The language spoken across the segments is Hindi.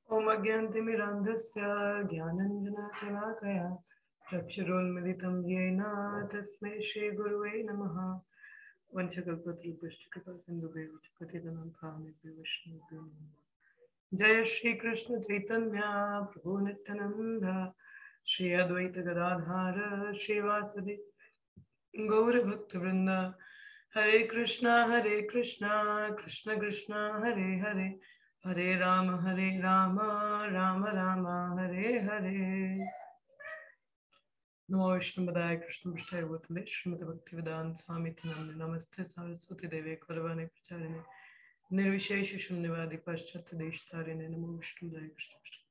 ओम अज्ञानतिमिरान्धस्य ज्ञानञ्जनशलाकया चक्षुरोन्मिलितं येन तस्मै श्रीगुरुवे नमः। वंशकल्पतरुभ्यश्च कृपासिन्धुभ्यः च पतितानां पावनेभ्यो वैष्णवेभ्यो नमः। जय श्री कृष्ण चैतन्य प्रभु नित्यानंद श्री अद्वैत गदाधर श्रीवासदि गौर भक्त वृंद। हरे कृष्णा कृष्ण कृष्ण हरे हरे, हरे राम राम राम हरे हरे। नमो विष्णुपदाय कृष्ण पृष्ठाय भूतले श्रीमद् भक्तिवेदांत स्वामी नामिने नमस्ते सरस्वती देवे गौरवाणी प्रचारिणे निर्विशेष शून्यवादी पाश्चात्य देशतारिणे नमो विष्णुपदाय कृष्ण पृष्ठाय।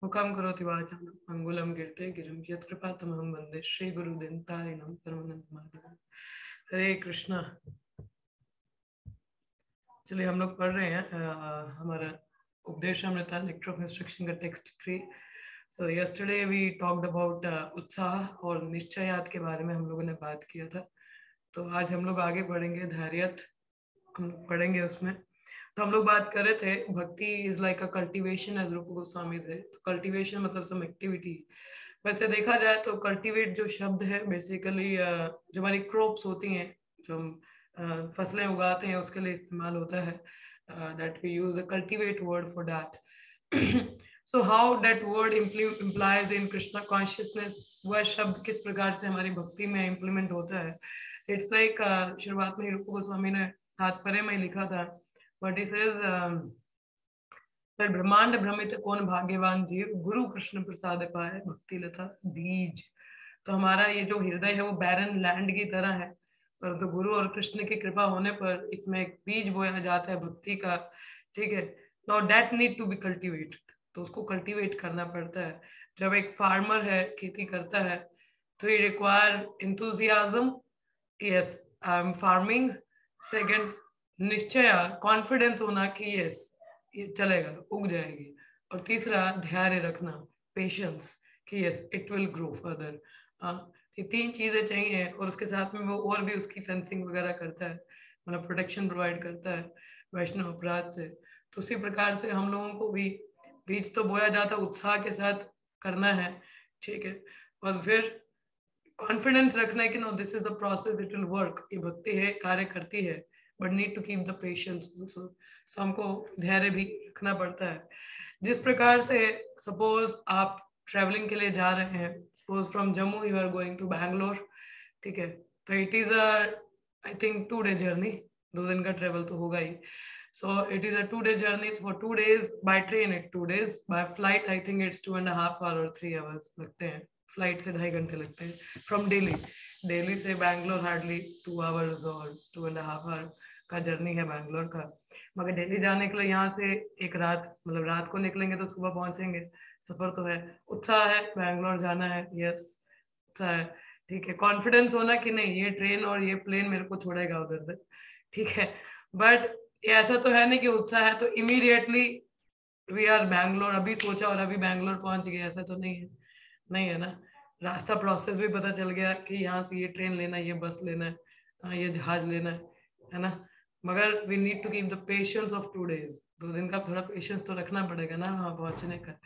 मुखं करोति वाचालं अंगुलं गिरते गिरं यत्कृपातमहं वन्दे श्रीगुरुदिनतारिणं परमानन्दमाधवं। हरे कृष्णा। चलिए हम लोग पढ़ रहे हैं हमारा उपदेशामृता लेक्चर ऑफ इंस्ट्रक्शन का text 3। So yesterday we talked about उत्साह और निश्चयात के बारे में हम लोगों ने बात किया था। तो आज हम लोग आगे बढ़ेंगे, धैर्यत हम लोग पढ़ेंगे उसमें। तो हम लोग बात कर रहे थे भक्ति is like a cultivation, as Rupa Goswami थे। तो कल्टीवेशन मतलब सम एक्टिविटी। वैसे देखा जाए तो कल्टीवेट जो शब्द है बेसिकली जो हमारी क्रॉप्स होती हैं, जो हम फसलें उगाते हैं उसके लिए इस्तेमाल होता है। That we use a cultivate word for that. So how that word implies in Krishna consciousness, वह शब्द किस प्रकार से हमारी भक्ति में इम्प्लीमेंट होता है। इट्स लाइक शुरुआत में रूप गोस्वामी ने तात्पर्य में लिखा था, बट इट इज पर ब्रह्मांड भ्रमित कौन भाग्यवान जीव, गुरु कृष्ण प्रसाद पाए भक्ति लता बीज। तो हमारा ये जो हृदय है वो बैरन लैंड की तरह है, परंतु गुरु और कृष्ण की कृपा होने पर इसमें एक बीज बोया जाता है भक्ति का। ठीक है, now that need to be cultivated. तो उसको कल्टीवेट करना पड़ता है। जब एक फार्मर है, खेती करता है, तो ये require enthusiasm, yes I am farming. Second, निश्चय, कॉन्फिडेंस होना कि यस ये चलेगा, उग जाएगी। और तीसरा, धैर्य रखना, पेशेंस, कि yes it will grow further. ये तीन चीजें चाहिए। और उसके साथ में वो और भी उसकी फेंसिंग वगैरह करता है, मतलब प्रोटेक्शन प्रोवाइड करता है वैष्णव अपराध से। तो उसी प्रकार से हम लोगों को भी बीज तो बोया जाता, उत्साह के साथ करना है। ठीक है, और फिर कॉन्फिडेंस रखना है कि no this is the process, it will work. ये भक्ति है, कार्य करती है, but need to keep the patience also. So हमको धैर्य भी रखना पड़ता है। जिस प्रकार से सपोज आप ट्रेवलिंग के लिए जा रहे हैं, suppose from Jammu you are going to Bangalore. ठीक है, तो it is a I think 2 day journey, 2 दिन का ट्रेवल तो होगा ही। So it is a 2 day journey for 2 days. By train it 2 days. By flight I think it's 2.5 hours or 3 hours लगते हैं। फ्लाइट से 2.5 घंटे लगते हैं फ्रॉम दिल्ली। दिल्ली से बैंगलोर हार्डली 2 hours और 2.5 hour का जर्नी है बैंगलोर का। मगर दिल्ली जाने के लिए यहाँ से एक रात, मतलब रात को निकलेंगे तो सुबह पहुंचेंगे। सफर तो है, उत्साह है, बैंगलोर जाना है, यस उत्साह है। ठीक है, कॉन्फिडेंस होना कि नहीं ये ट्रेन और ये प्लेन मेरे को छोड़ेगा उधर तक। ठीक है, बट ये ऐसा तो है नहीं कि उत्साह है तो इमीडिएटली वी आर बैंगलोर, अभी सोचा और अभी बैंगलोर पहुंच गए, ऐसा तो नहीं है। नहीं है ना, रास्ता प्रोसेस भी पता चल गया कि यहाँ से ये ट्रेन लेना है, ये बस लेना है, ये जहाज लेना है ना। मगर we need to keep the patience of 2 days। 2 दिन का थोड़ा पेशेंस तो रखना पड़ेगा ना वहाँ पहुंचने का।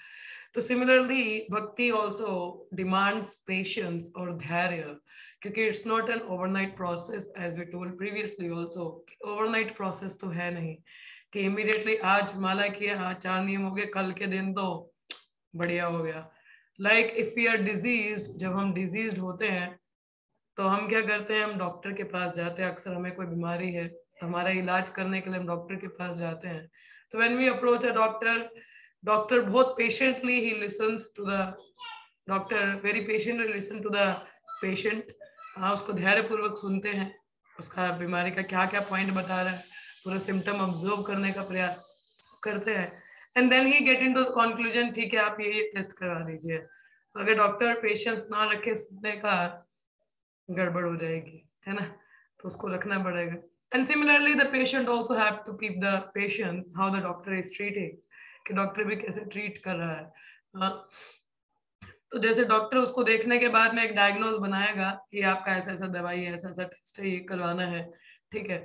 तो सिमिलरली भक्ति ऑल्सो डिमांड्स पेशेंस और धैर्य, क्योंकि it's not an overnight process as we told previously also. Overnight process तो है नहीं कि इमीडिएटली आज माला किया, हाँ 4 नियम हो गए, कल के दिन तो बढ़िया हो गया। Like if we are disease, जब हम डिजीज होते हैं तो हम क्या करते हैं, हम डॉक्टर के पास जाते हैं। अक्सर हमें कोई बीमारी है तो हमारा इलाज करने के लिए हम डॉक्टर के पास जाते हैं। तो when we approach a doctor, doctor बहुत पेशेंटली ही listens to the doctor, very patiently listen to the patient. हाँ, उसको धैर्य पूर्वक सुनते हैं, उसका बीमारी का क्या क्या पॉइंट बता रहा है, पूरा सिम्टम ऑब्जर्व करने का प्रयास करते हैं। And then he get into the conclusion, ठीक है आप ये टेस्ट करवा लीजिए। तो अगर डॉक्टर पेशेंस ना रखे सुनने का, गड़बड़ हो जाएगी, है ना। तो उसको रखना पड़ेगा। And similarly the patient also have to keep the patience how the doctor is treating, कि डॉक्टर भी कैसे ट्रीट कर रहा है। हाँ, तो जैसे डॉक्टर उसको देखने के बाद में एक डायग्नोज बनाएगा कि आपका ऐसा ऐसा दवाई है, ऐसा ऐसा टेस्ट है, ये करवाना है। ठीक है,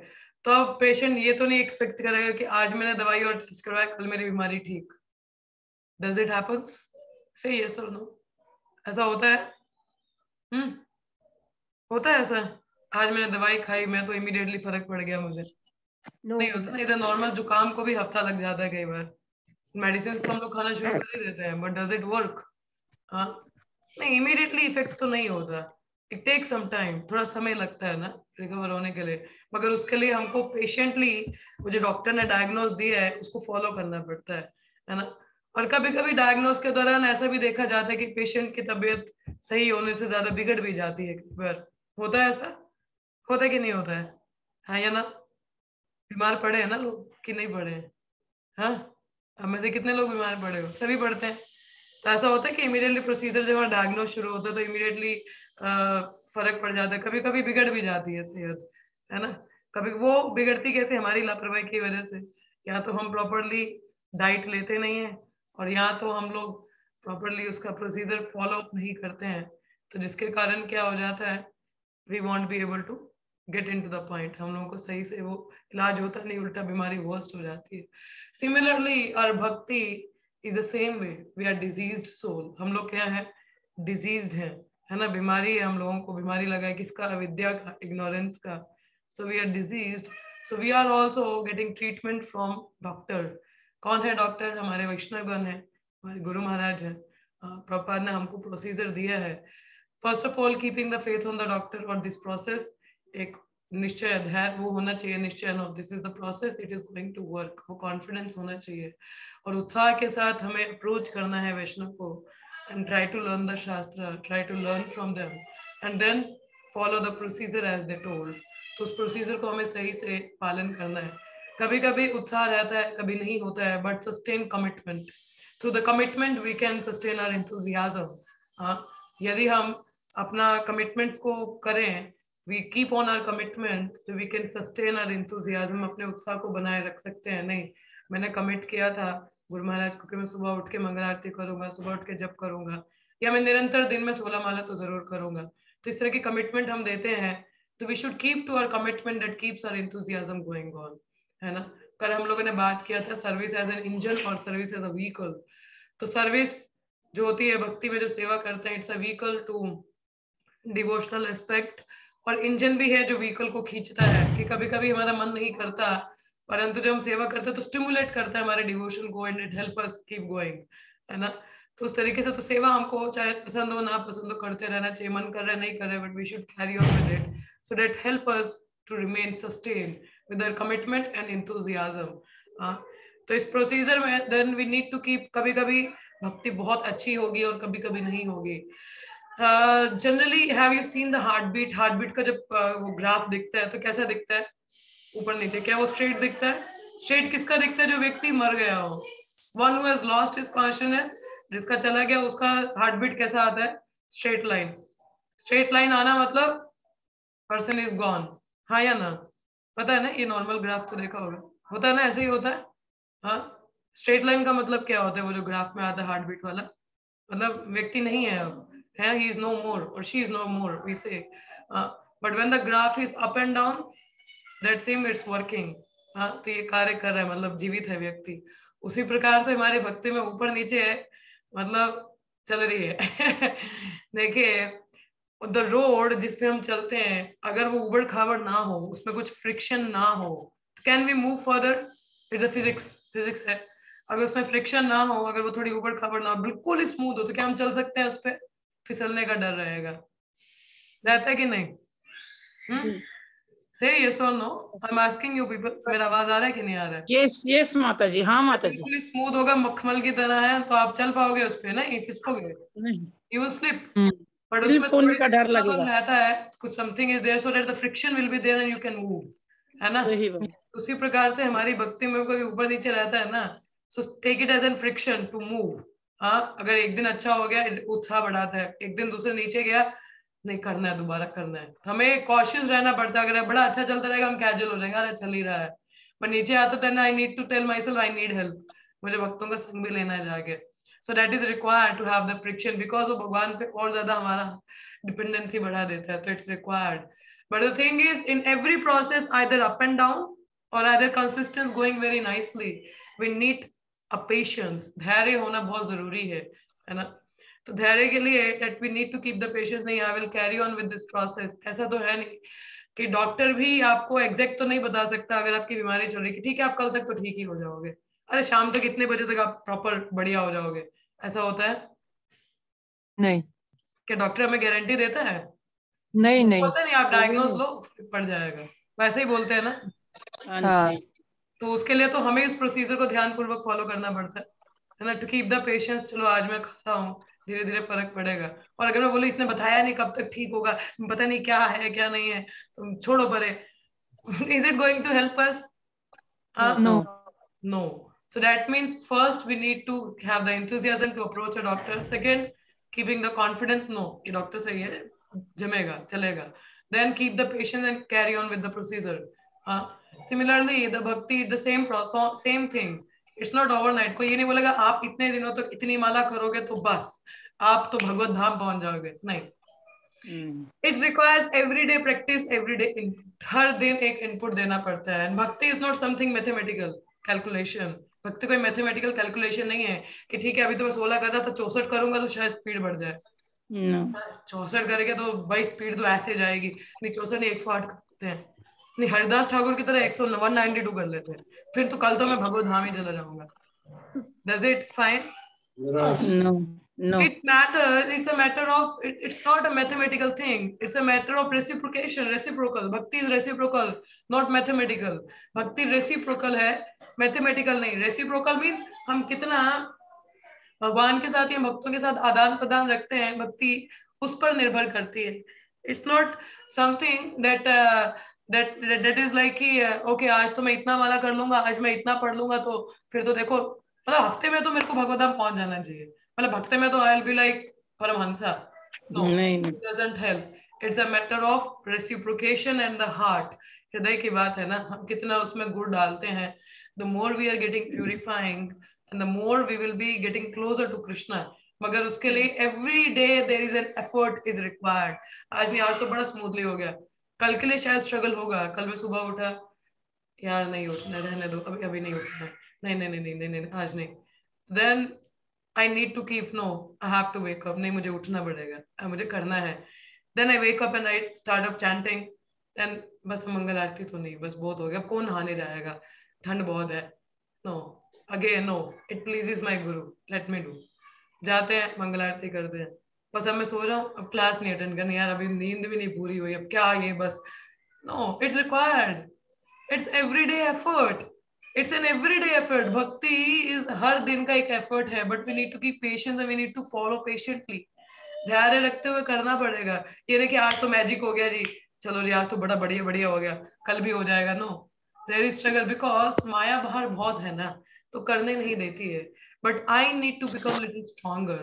तो अब पेशेंट ये तो नहीं एक्सपेक्ट करेगा कि आज मैंने दवाई और टेस्ट करवाया कल मेरी बीमारी ठीक। Does it happen? से यस और नो? ऐसा होता है? होता है ऐसा? आज मैंने दवाई खाई, मैं तो इमीडिएटली फर्क पड़ गया मुझे? नहीं होता ना। इधर नॉर्मल जुकाम को भी हफ्ता लग जाता है कई बार। मेडिसिन तो हम लोग खाना शुरू कर ही देते हैं, बट डज इट वर्क? हाँ, नहीं, इमीडिएटली इफेक्ट तो नहीं होता। इट टेक सम टाइम, थोड़ा समय लगता है ना रिकवर होने के लिए। मगर उसके लिए हमको पेशेंटली वो जो डॉक्टर ने डायग्नोज दिया है उसको फॉलो करना पड़ता है ना। और कभी कभी डायग्नोज के दौरान ऐसा भी देखा जाता है कि पेशेंट की तबीयत सही होने से ज्यादा बिगड़ भी जाती है कई बार। होता है ऐसा? होता है कि नहीं होता है? हाँ या ना? बीमार पड़े हैं ना लोग कि नहीं पड़े हैं? हाँ, अब में से कितने लोग बीमार पड़े हो? सभी पड़ते हैं। तो ऐसा होता है कि इमीडिएटली प्रोसीजर जब डायग्नोज शुरू होता है तो इमीडिएटली फर्क पड़ जाता है। कभी कभी बिगड़ भी जाती है सेहत, है ना। कभी वो बिगड़ती कैसे? हमारी लापरवाही की वजह से। या तो हम प्रॉपरली डाइट लेते नहीं है, और या तो हम लोग प्रॉपरली उसका प्रोसीजर फॉलो नहीं करते हैं। तो जिसके कारण क्या हो जाता है, we won't be able to get in to the point. हम लोगों को सही से वो इलाज होता नहीं, उल्टा बीमारी वर्स्ट हो जाती है। सिमिलरली और भक्ति is the same way. We are diseased soul. हम लोग क्या है? डिजीज्ड है ना। बीमारी है, हम लोगों को बीमारी लगा है किसका? अविद्या का, इग्नोरेंस का। So we are diseased, so we are also getting treatment from doctor. कौन है डॉक्टर? हमारे वैष्णवगण है, हमारे गुरु महाराज है। प्रभुपाद ने हमको प्रोसीजर दिया है। First of all keeping the faith on the doctor और दिस प्रोसेस। एक निश्चय, धैर्य वो होना चाहिए, निश्चय no this is the process, it is going to work. वो कॉन्फिडेंस होना चाहिए और उत्साह के साथ हमें अप्रोच करना है वैष्णव को। And try to learn the shastra, try to learn from them and then follow the procedure as they told. तो उस प्रोसीजर को हमें सही से पालन करना है। कभी कभी उत्साह रहता है, कभी नहीं होता है, but sustain commitment. Through the commitment we can sustain our enthusiasm. यदि हम अपना कमिटमेंट्स को करें, we keep on our commitment, so we can sustain our enthusiasm। अपने उत्साह को बनाए रख सकते हैं। नहीं, मैंने कमिट किया था गुरु महाराज को कि मैं सुबह उठ के मंगल आरती करूंगा, सुबह उठ के जप करूंगा, या मैं निरंतर दिन में 16 माला तो जरूर करूंगा। तो इस तरह की कमिटमेंट हम देते हैं, तो we should keep to our commitment that keeps our enthusiasm going on, है ना। कल हम लोगों ने बात किया था सर्विस एज एन इंजन और सर्विस एज अ व्हीकल। तो सर्विस जो होती है, भक्ति में जो सेवा करते हैं, it's a vehicle to devotional aspect. और इंजन भी है जो व्हीकल को खींचता है, कि कभी कभी हमारा मन नहीं करता, परंतु जब हम सेवा करते हैं तो स्टिमुलेट करता है हमारे डिवोशन को, and it help us keep going, है ना। तो उस तरीके से तो सेवा हमको चाहे पसंद हो ना पसंद हो करते रहना चाहिए। मन कर रहा है नहीं कर रहा है, but we should carry on with it so that help us to remain sustain with our commitment and enthusiasm. तो इस प्रोसीजर में then we need to keep, कभी कभी भक्ति बहुत अच्छी होगी और कभी कभी नहीं होगी। Generally have you seen the heart beat? Heart beat का जब वो ग्राफ दिखता है तो कैसा दिखता है? ऊपर नीचे। क्या वो स्ट्रेट दिखता है? स्ट्रेट किसका दिखता है? जो व्यक्ति मर गया हो, one who has lost his consciousness, जिसका चला गया, उसका हार्ट बीट कैसा आता है? Straight line. स्ट्रेट लाइन आना मतलब पर्सन इज गॉन, हाँ या ना? पता है ना, ये नॉर्मल ग्राफ तो देखा होगा, होता है ना, ऐसे ही होता है। हाँ, स्ट्रेट लाइन का मतलब क्या होता है? वो जो ग्राफ में आता है हार्ट बीट वाला, मतलब व्यक्ति नहीं है अब, है, he is no more or she is no more, we say, but when the graph is up and down, that same it's working। तो ये कार्य कर रहा है, मतलब जीवित है व्यक्ति। उसी प्रकार से हमारी भक्ति में ऊपर नीचे है, मतलब चल रही है। देखिए, द रोड जिस पे हम चलते हैं, अगर वो उबड़ खाबड़ ना हो, उसमें कुछ फ्रिक्शन ना हो, can we move further? It's a physics, physics है। अगर उसमें फ्रिक्शन ना हो, अगर वो थोड़ी उबड़ खाबड़ ना हो, बिल्कुल स्मूथ हो, तो क्या हम चल सकते हैं? उस पर फिसलने का डर रहेगा, रहता है कि नहीं? से यस और no, I am asking you people. मेरा आवाज आ रहा है कि नहीं आ रहा है? यस यस माता जी, हाँ माता जी। बिल्कुल स्मूथ होगा, मखमल की तरह है, तो आप चल पाओगे उस पे? नहीं, फिसलोगे, नहीं, यू विल स्लिप। बट उसमें स्लिप होने थोड़ी का सी डर लगेगा। रहता है, कुछ something is there so that the friction will be there and you can move, है ना। सही बात। उसी प्रकार से हमारी भक्ति में कभी ऊपर नीचे रहता है ना, so take it as an friction to move. हाँ, अगर एक दिन अच्छा हो गया, उत्साह बढ़ाता है, एक दिन दूसरे नीचे गया, नहीं करना है, दोबारा करना है। तो हमें कॉशियस रहना पड़ता है। अगर बड़ा अच्छा चलता रहेगा, हम कैजुअल हो जाएंगे, अरे चल ही रहा है, पर नीचे आता तो I need to tell myself I need help, मुझे भक्तों का संग भी लेना है जाके। So that is required to have the friction, because वो भगवान पे और ज्यादा हमारा डिपेंडेंसी बढ़ा देता है, तो it's required. But the thing is, in every process, either up and down or either consistent going very nicely, we need a patience. धैर्य होना बहुत जरूरी है ना? तो धैर्य के लिए that we need to keep the patience. नहीं, I will carry on with this process. ऐसा तो है नहीं कि डॉक्टर भी आपको एग्जैक्ट तो नहीं बता सकता अगर आपकी बीमारी चल रही है कि ठीक है आप कल तक तो ठीक ही हो जाओगे, अरे शाम तक इतने बजे तक आप प्रॉपर बढ़िया हो जाओगे, ऐसा होता है नहीं? क्या डॉक्टर हमें गारंटी देता है? नहीं नहीं, बोलते नहीं आप डायग्नोज लो पड़ जाएगा, वैसे ही बोलते हैं ना। हाँ। तो उसके लिए तो हमें इस प्रोसीजर को ध्यान पूर्वक फॉलो करना पड़ता है ना, टू कीप द पेशेंस। चलो आज मैं खाता हूँ, धीरे धीरे फर्क पड़ेगा। और अगर मैं बोलूँ इसने बताया नहीं कब तक ठीक होगा, पता नहीं क्या है क्या नहीं है, तो छोड़ो परे। Is it going to help us? No No. So that means first we need to have the enthusiasm to approach a doctor. Second, keeping the confidence, no, कि डॉक्टर सही है, जमेगा, चलेगा. Then keep the patience and carry on with the procedure. Similarly, the bhakti, the same process, same thing. It's not overnight. कोई ये नहीं बोलेगा आप इतने दिनों तक इतनी माला करोगे तो बस आप तो भगवत धाम पहुंच जाओगे, नहीं. It requires everyday practice, everyday input. हर दिन एक इनपुट देना पड़ता है. भक्ति is not something mathematical calculation. भक्ति कोई मैथमेटिकल कैलकुलेशन नहीं है कि ठीक है अभी तो मैं 16 कर रहा था, 64 करूंगा तो शायद स्पीड बढ़ जाए. 64 करेंगे तो भाई स्पीड तो ऐसे जाएगी. नहीं 64 नहीं 108 करते हैं. नहीं हरिदास ठाकुर की तरह 192 कर लेते हैं, फिर तो कल तो मैं भगवत धाम ही चला जाऊंगा. Does it fine? No. It matters. It's a matter of. It's not a mathematical thing. It's a matter of reciprocation. Reciprocal. Bhakti is reciprocal, not mathematical. Bhakti reciprocal है, mathematical नहीं. Reciprocal means हम कितना भगवान के साथ या भक्तों के साथ आदान प्रदान रखते हैं, भक्ति उस पर निर्भर करती है. It's not something that is like कि okay आज तो मैं इतना माला कर लूंगा, आज मैं इतना पढ़ लूंगा तो फिर तो देखो मतलब हफ्ते में तो मेरे को भगवत धाम पहुंच जाना चाहिए. मतलब भक्ति में तो I will be like Paramahamsa. No, it doesn't help. It's a matter of reciprocation and the heart. हृदय की बात है ना, हम कितना उसमें गुड़ डालते हैं. The more we are getting purifying and the more we will be getting closer to Krishna. मगर उसके लिए every day there is an effort is required. आज नहीं, आज तो बड़ा स्मूथली हो गया, कल के लिए शायद स्ट्रगल होगा. कल मैं सुबह उठा, यार नहीं उठना, रहने दो, अभी अभी नहीं उठना, नहीं नहीं नहीं नहीं नहीं आज नहीं. Then I need to keep, no, I have to wake up. नहीं मुझे उठना पड़ेगा, मुझे करना है. Then I wake up and I start up chanting. Then बस मंगल आरती तो नहीं, बस बहुत हो गया, कौन नहाने जाएगा, ठंड बहुत है. No, again no, it pleases my guru, let me do. जाते हैं मंगल आरती करते हैं, बस अब मैं सो रहा हूँ, अब क्लास नहीं अटेंड करनी, यार अभी नींद भी नहीं पूरी हुई, अब क्या ये बस. No, it's required. It's everyday effort. It's an everyday effort. Bhakti is हर दिन का एक effort है, but we need to keep patience and we need to follow patiently. धैर्य रखते हुए करना पड़ेगा. ये नहीं कि आज तो मैजिक हो गया जी, चलो जी आज तो बड़ा बढ़िया बढ़िया हो गया, कल भी हो जाएगा. No, there is struggle because माया बाहर बहुत है ना, तो करने नहीं देती है. But I need to become little stronger.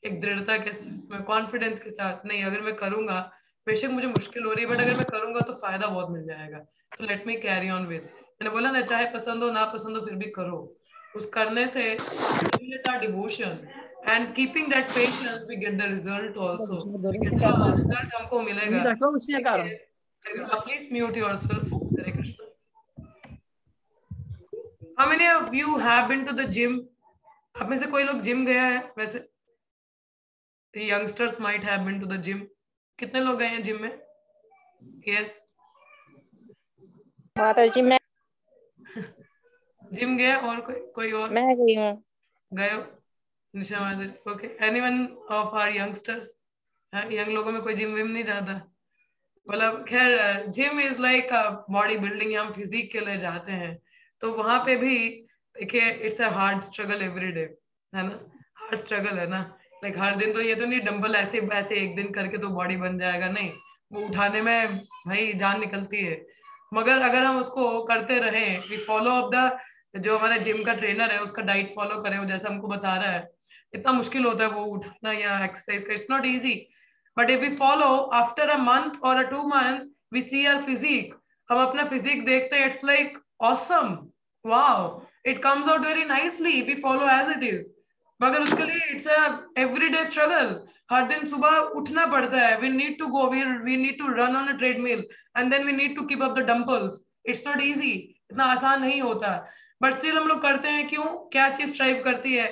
एक दृढ़ता के साथ, कॉन्फिडेंस के साथ, नहीं अगर मैं करूंगा, बेशक मुझे मुश्किल हो रही है, बट अगर मैं करूंगा तो फायदा बहुत मिल जाएगा. तो let me carry on with. मैंने बोला ना, चाहे पसंद हो ना पसंद हो फिर भी करो. उस करने से devotion and keeping that patience we get the result also. Result हमको मिलेगा. Please mute yourself. Hare Krishna. How many of you have been to the gym? आप में से कोई लोग जिम गया है? वैसे youngsters might have been to the gym. कितने लोग गए हैं जिम में? यस माता जी मैं जिम गया. और कोई और? मैं गई हूँ. गए हो? निशा माता. Okay, anyone of our youngsters? Young लोगों में कोई जिम विम नहीं जाता? मतलब खैर gym is like body building, हम फिजिक के लिए जाते हैं. तो वहां पे भी देखिए it's a hard struggle every day, है ना. हार्ड स्ट्रगल है ना. लाइक हर दिन तो ये तो नहीं डंबल ऐसे ऐसे एक दिन करके तो बॉडी बन जाएगा, नहीं. वो उठाने में भाई जान निकलती है. मगर अगर हम उसको करते रहे, वी फॉलो अप द, जो हमारे जिम का ट्रेनर है उसका डाइट फॉलो करें, वो जैसा हमको बता रहा है. इतना मुश्किल होता है वो उठाना या एक्सरसाइज का, it's not easy. But if we follow, after a month और a 2 months we see our physique. हम अपना फिजिक देखते हैं, it's like awesome, wow, it comes out very nicely. We follow as it is. मगर उसके लिए इट्स अ एवरीडे स्ट्रगल. हर दिन सुबह उठना पड़ता है, we need to go, we need to run on a treadmill and then we need to keep up the dumbbells. It's not easy, इतना आसान नहीं होता, बट स्टिल हम लोग करते हैं। क्यों? क्या चीज स्ट्राइव करती है?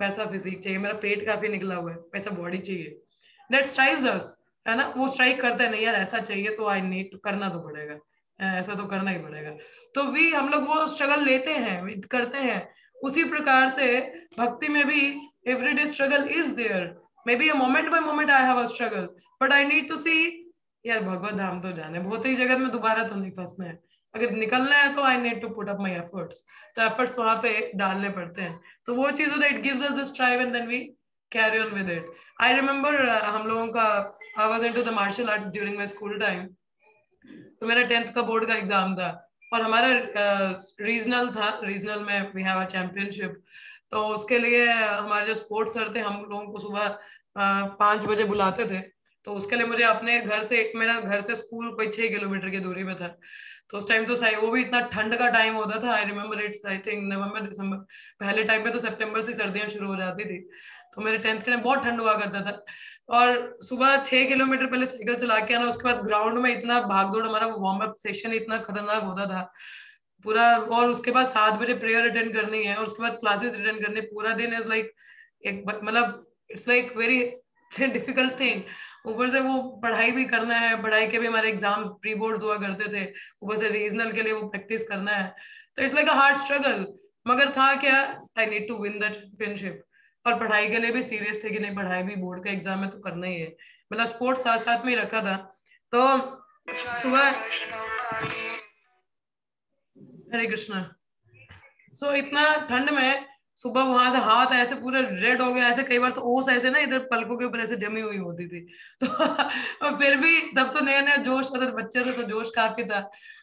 पैसा, फिजिक चाहिए, मेरा पेट काफी निकला हुआ है, पैसा बॉडी चाहिए, दैट स्ट्राइव्स अस, है ना। वो स्ट्राइक करता है, नहीं यार ऐसा चाहिए तो आई नीड, करना तो पड़ेगा, ऐसा तो करना ही पड़ेगा। तो भी हम लोग वो स्ट्रगल लेते हैं, करते हैं। उसी प्रकार से भक्ति में भी everyday struggle is there, may be moment by moment I have a struggle, but I need to see यार भगवत धाम तो जाने, बहुत ही जगत में दोबारा तो नहीं फंसना है, अगर निकलना है तो I need to put up my efforts, तो एफर्ट्स वहां पे डालने पड़ते हैं। तो वो चीज होता है, it gives us the strive and then we carry on with it. I remember हम लोगों का, I was into the martial arts during my school time, तो मेरा 10th का बोर्ड का एग्जाम था और हमारा रीजनल था, रीजनल में वी हैव अ चैंपियनशिप। तो उसके लिए हमारे जो स्पोर्ट्स सर थे, हम लोगों को सुबह 5 बजे बुलाते थे। तो उसके लिए मुझे अपने घर से, मेरा घर से स्कूल कोई 6 किलोमीटर की दूरी में था। तो उस टाइम तो सही, वो भी इतना ठंड का टाइम होता था, I remember it's, I think November December, पहले टाइम पे तो सितंबर से सर्दियां शुरू हो जाती थी। तो मेरे 10th के टाइम बहुत ठंड हुआ करता था, और सुबह 6 किलोमीटर पहले साइकिल चला के आना, उसके बाद ग्राउंड में इतना भाग दौड़, हमारा वार्म अप सेशन इतना खतरनाक होता था पूरा, और उसके बाद 7 बजे प्रेयर अटेंड करनी है और उसके बाद क्लासेस अटेंड करनी, पूरा दिन इज लाइक एक मतलब it's like very difficult thing. ऊपर से वो पढ़ाई भी करना है, पढ़ाई के भी हमारे एग्जाम प्री बोर्ड्स हुआ करते थे, ऊपर से रीजनल के लिए वो प्रैक्टिस करना है, तो it's like a hard struggle. मगर था क्या, I need to win the championship, और पढ़ाई के लिए भी सीरियस थे कि नहीं, पढ़ाई भी बोर्ड का एग्जाम है तो करना ही है, मतलब स्पोर्ट्स साथ साथ में ही रखा था। तो सुबह, हरे कृष्णा, सो इतना ठंड में सुबह वहां से हाथ ऐसे पूरे रेड हो गया, ऐसे कई बार तो ओस ऐसे ना इधर पलकों के ऊपर ऐसे जमी हुई होती थी। तो और फिर भी तब तो नया नया जोश था, तो बच्चे थे तो जोश काफी था।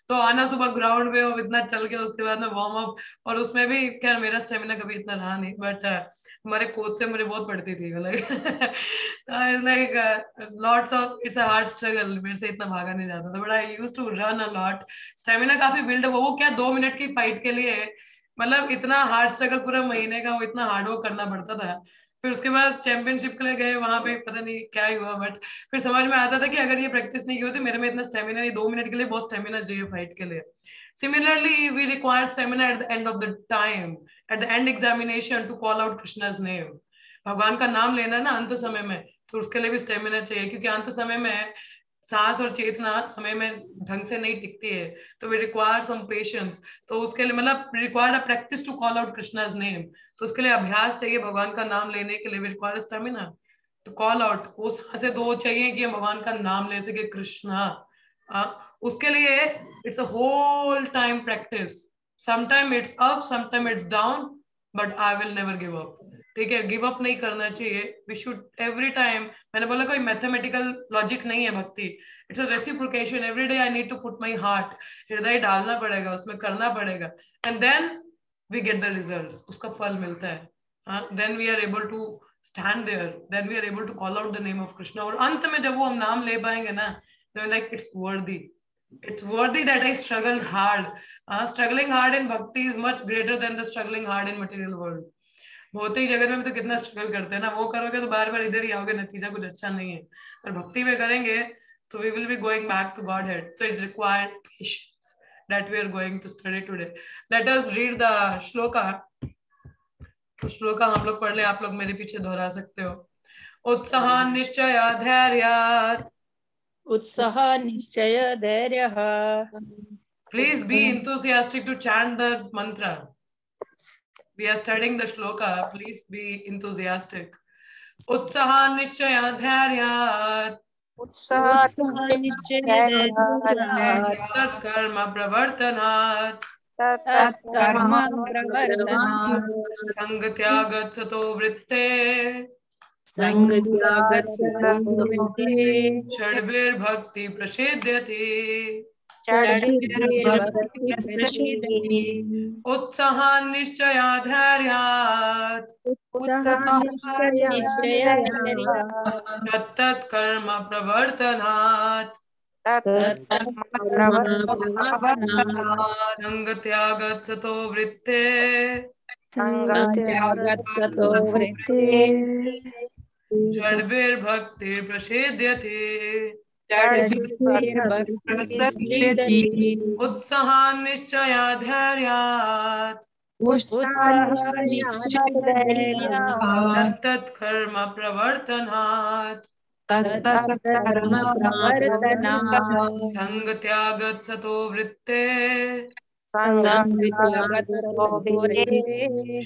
तो आना सुबह ग्राउंड में और इतना चल के उसके बाद में वार्म अप, और उसमें भी खैर मेरा स्टेमिना कभी इतना रहा नहीं, बट हमारे कोच से मुझे बहुत पड़ती थी, like lots of, it's a hard struggle, मेरे से इतना भागा नहीं जाता था, but I used to run a lot, stamina काफी बिल्ड हुआ। वो क्या 2 मिनट की फाइट के लिए मतलब इतना हार्ड स्ट्रगल, पूरा महीने का वो इतना हार्ड वर्क करना पड़ता था। फिर उसके बाद चैंपियनशिप के लिए गए, वहां पे पता नहीं क्या ही हुआ, बट फिर समझ में आता था कि अगर ये प्रैक्टिस नहीं की होती, मेरे में इतना स्टेमिना नहीं, 2 मिनट के लिए बहुत स्टेमिना चाहिए फाइट के लिए। Similarly, we require stamina at the end of the time, at the end examination, to call out Krishna's name. भगवान का नाम लेना ना अंत समय में, तो उसके लिए भी स्टेमिना चाहिए, क्योंकि अंत समय में सांस और चेतना समय में ढंग से नहीं टिकती है, तो वी रिक्वायर सम पेशेंस। तो उसके लिए मतलब required a practice to call out Krishna's name, तो उसके लिए अभ्यास चाहिए भगवान का नाम लेने के लिए, we require stamina to call out. वो सांस से दो चाहिए कि हम भगवान का नाम ले सके, कृष्णा। उसके लिए it's a whole time practice, sometime it's up, sometime it's down, but I will never give up. ठीक है, गिव अप नहीं करना चाहिए, वी शुड एवरी टाइम, मैंने बोला कोई मैथमेटिकल लॉजिक नहीं है भक्ति, it's a reciprocation, every day I need to put my heart, हृदय डालना पड़ेगा, उसमें करना पड़ेगा, and then we get the results, उसका फल मिलता है। Then we are able to stand there, then we are able to call out the name of Krishna, और अंत में जब वो हम नाम ले पाएंगे ना, तो लाइक इट्स वर्दी, it's worthy that I struggled hard. Struggling hard in bhakti is much greater than the struggling hard in material world. भौतिक जगत में भी तो कितना स्ट्रगल करते हैं ना, वो करोगे तो बार बार इधर ही आओगे, नतीजा कुछ अच्छा नहीं है। और भक्ति में करेंगे तो we will be going back to Godhead. So it's required patience that we are going to study today. Let us read the shloka. तो श्लोका हम लोग पढ़ ले, आप लोग मेरे पीछे दोहरा सकते हो। उत्साह निश्चय धैर्यात्, उत्साह निश्चय धैर्यः। Please be enthusiastic to chant the mantra. We are studying the shloka. Please be enthusiastic. Utsaha nischaya dhairyat, उत्साह निश्चय धैर्यः। tat karma pravartanat, तत्कर्म प्रवर्तनात्। संगत्यागत सतो वृत्ते, संगत्यागत सतो वृत्ते। षड्भिर भक्ति प्रसिद्ध्यति। उत्साह निश्चय धैर्यात्, तत्तत् कर्म प्रवर्तनात्, संगत्यागत सतो वृत्ते। षड्भिर्भक्ति प्रसेद्यते उत्साहान् निश्चयाद्धैर्यात् तत्तत् कर्म प्रवर्तनात् संगत्यागत्सतो वृत्ते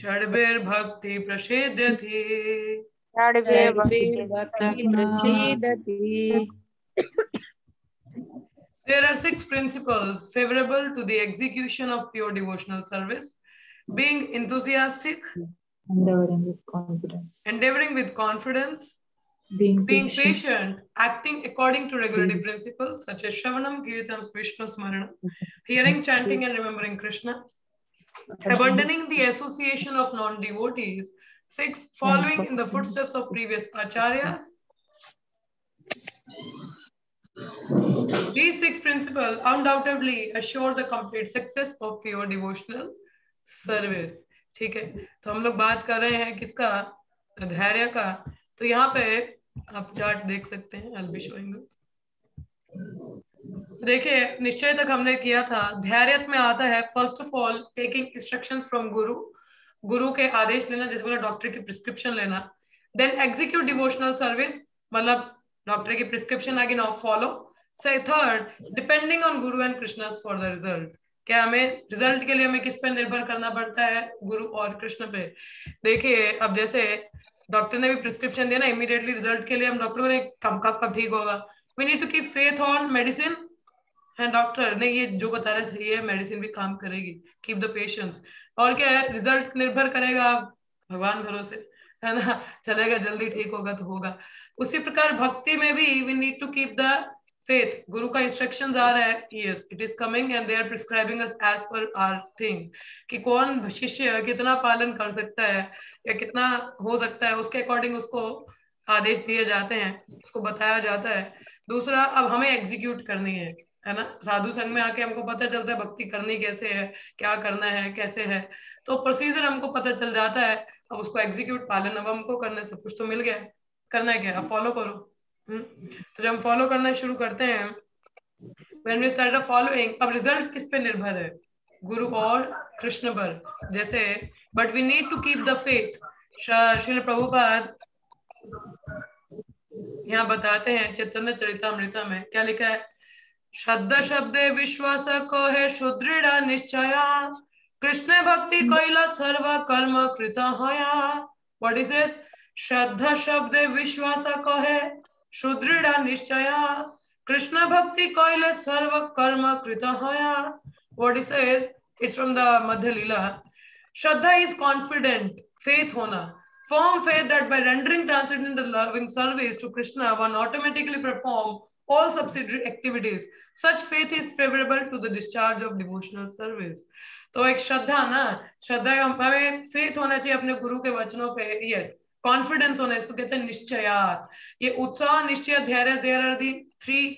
षड्भिर्भक्ति प्रसेद्यते There are 6 principles favorable to the execution of pure devotional service: being enthusiastic, endeavoring with confidence, being patient, acting according to regulative principles such as Shravanam, Kirtanam, Vishnu Smarana, hearing, chanting and remembering Krishna, abandoning the association of non-devotees. 6, following in the footsteps of previous acharyas. These 6 principles undoubtedly assure the complete success of pure devotional service. ठीक है, तो हम लोग बात कर रहे हैं किसका? धैर्य का। तो यहाँ पे आप चार्ट देख सकते हैं, I'll be showing you. देखिए, निश्चय तक हमने किया था। धैर्य में आता है first of all taking instructions from गुरु, गुरु के आदेश लेना, जैसे बोला डॉक्टर की प्रिस्क्रिप्शन लेना। देन एग्जीक्यूट डिवोशनल सर्विस, मतलब डॉक्टर की प्रिस्क्रिप्शन आगे नाउ फॉलो। से third, depending on Guru and Krishna for the result. क्या हमें रिजल्ट के लिए हमें किस पे निर्भर करना पड़ता है? गुरु और कृष्ण पे। देखिए, अब जैसे डॉक्टर ने भी प्रिस्क्रिप्शन दिया ना, इमीडिएटली रिजल्ट के लिए हम डॉक्टर ने कब ठीक होगा। We need to keep faith on medicine, है डॉक्टर ने ये जो बता रहा है सही है, मेडिसिन भी काम करेगी, कीप द पेशेंस। और क्या है, रिजल्ट निर्भर करेगा भगवान भरोसे, है ना, चलेगा, जल्दी ठीक होगा तो होगा। उसी प्रकार भक्ति में भी we need to keep the faith. गुरु का इंस्ट्रक्शंस आ रहा है, yes it is coming and they are prescribing us as per our thing, कि कौन शिष्य कितना पालन कर सकता है या कितना हो सकता है, उसके अकॉर्डिंग उसको आदेश दिए जाते हैं, उसको बताया जाता है। दूसरा, अब हमें एग्जीक्यूट करनी है ना। साधु संघ में आके हमको पता चलता है भक्ति करनी कैसे है, क्या करना है, कैसे है, तो प्रोसीजर हमको पता चल जाता है। अब उसको एग्जीक्यूट, पालन अब हमको करना है, सब कुछ तो मिल गया, करना है क्या, अब फॉलो करो। तो जब हम फॉलो करना शुरू करते हैं, when we start following, अब रिजल्ट किस पे निर्भर है? गुरु और कृष्ण पर। जैसे but we need to keep the faith. Srila Prabhupada यहाँ बताते हैं चैतन्य चरितामृत में, क्या लिखा है? श्रद्धा शब्दे विश्वास को है सुदृढ़ निश्चय, कृष्ण भक्ति कैला सर्व कर्म कृत होया। What is this? श्रद्धा शब्दे विश्वास को है सुदृढ़ निश्चय, कृष्ण भक्ति कैला सर्व कर्म कृत होया। What is this? It's from the Madhya Leela. Shraddha is confident, faith होना, firm faith that by rendering transcendental loving service to Krishna one automatically perform all subsidiary activities. Such faith is favorable to the discharge of devotional service. तो एक श्रद्धा ना, श्रद्धा हमें फेथ होना चाहिए अपने गुरु के वचनों पे, यस, कॉन्फिडेंस होना, इसको कहते हैं निश्चयात। ये उत्साह, निश्चय, धैर्य, देयर आर दी 3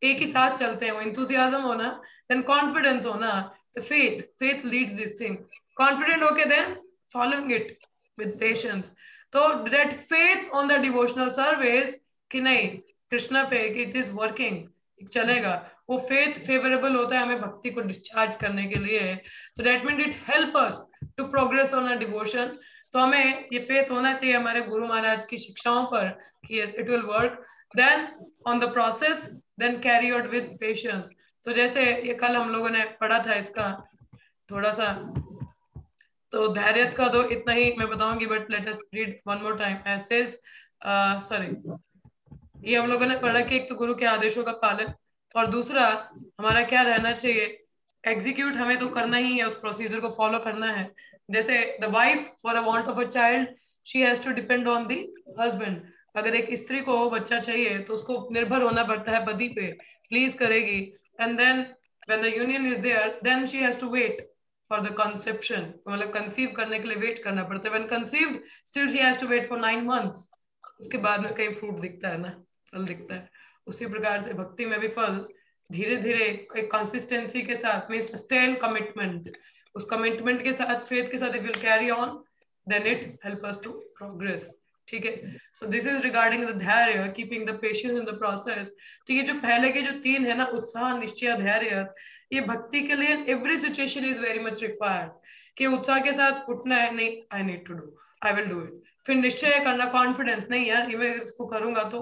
एक ही साथ चलते हैं। वो इंथुसियाज्म होना, देन कॉन्फिडेंस होना, तो faith, faith leads this thing. Confident होके then following it with patience. तो that faith on the devotional service कि नहीं कृष्णा पे कि it is working, चलेगा, वो faith favorable होता है हमें भक्ति को discharge करने के लिए। तो that means it help us to progress on our devotion. तो हमें ये faith होना चाहिए हमारे गुरु महाराज की शिक्षाओं पर कि yes it will work. Then on the process, then carry out with patience. तो जैसे ये कल हम लोगों ने पढ़ा था इसका थोड़ा सा, तो धैर्य का तो इतना ही मैं बताऊंगी, but let us read one more time. ऐसे सॉरी, ये हम लोगों ने पढ़ा कि एक तो गुरु के आदेशों का पालन, और दूसरा हमारा क्या रहना चाहिए, एग्जीक्यूट हमें तो करना ही है, उस प्रोसीजर को फॉलो करना है। जैसे the wife for a want of a child she has to depend on the husband. अगर एक स्त्री को बच्चा चाहिए तो उसको निर्भर होना पड़ता है पति पे, प्लीज करेगी, and then when the union is there then she has to wait for the conception, मतलब कंसीव करने के लिए वेट करना पड़ता है। when conceived still she has to wait for 9 months, उसके बाद में कहीं फ्रूट दिखता है ना, फल दिखता है। उसी प्रकार से भक्ति में भी फल धीरे धीरे एक कंसिस्टेंसी के साथ में सस्टेन कमिटमेंट, उस कमिटमेंट के साथ फेथ के साथ if we'll carry on then it help us to progress. ठीक है। So this is regarding the dhairya, keeping the patience in the process. तो ये जो पहले के जो 3 है ना, उत्साह, निश्चय, धैर्य, ये भक्ति के लिए every situation is very much required. कि उत्साह के साथ उठना है, नहीं I need to do, I will do it. फिर निश्चय करना, कॉन्फिडेंस, नहीं यार ये मैं इसको करूंगा तो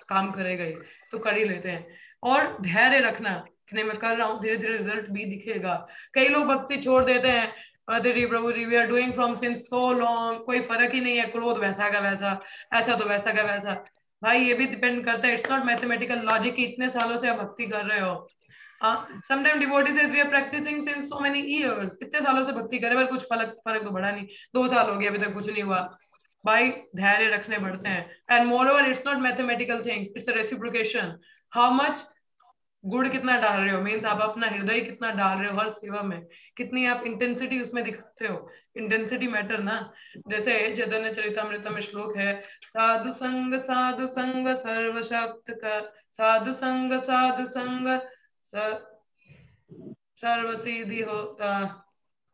काम करेगा ही, तो कर ही लेते हैं। और धैर्य रखना कि नहीं मैं कर रहा हूँ, धीरे धीरे रिजल्ट भी दिखेगा। कई लोग भक्ति छोड़ देते हैं, अरे जी Prabhu ji we are doing from since so long, कोई फर्क ही नहीं है, क्रोध वैसा का वैसा, ऐसा तो वैसा का वैसा। भाई ये भी डिपेंड करता है, इट्स नॉट मैथमेटिकल लॉजिक कि इतने सालों से आप भक्ति कर रहे हो। Sometime devotee says we are practicing since so many years, इतने सालों से भक्ति कर रहे हैं पर कुछ फर्क तो बढ़ा नहीं, 2 साल हो गए अभी तक कुछ नहीं हुआ। भाई धैर्य रखने पड़ते हैं। And more over it's not mathematical things, it's a reciprocation. How much गुड़ कितना डाल रहे हो, मीन्स आप अपना हृदय कितना डाल रहे हो हर सेवा में, कितनी आप इंटेंसिटी उसमें दिखाते हो। इंटेंसिटी मैटर ना। जैसे चैतन्य चरितमृत में श्लोक है, साधु संग सर्वशक्त का, साधु संग सर्व सिद्धि हो।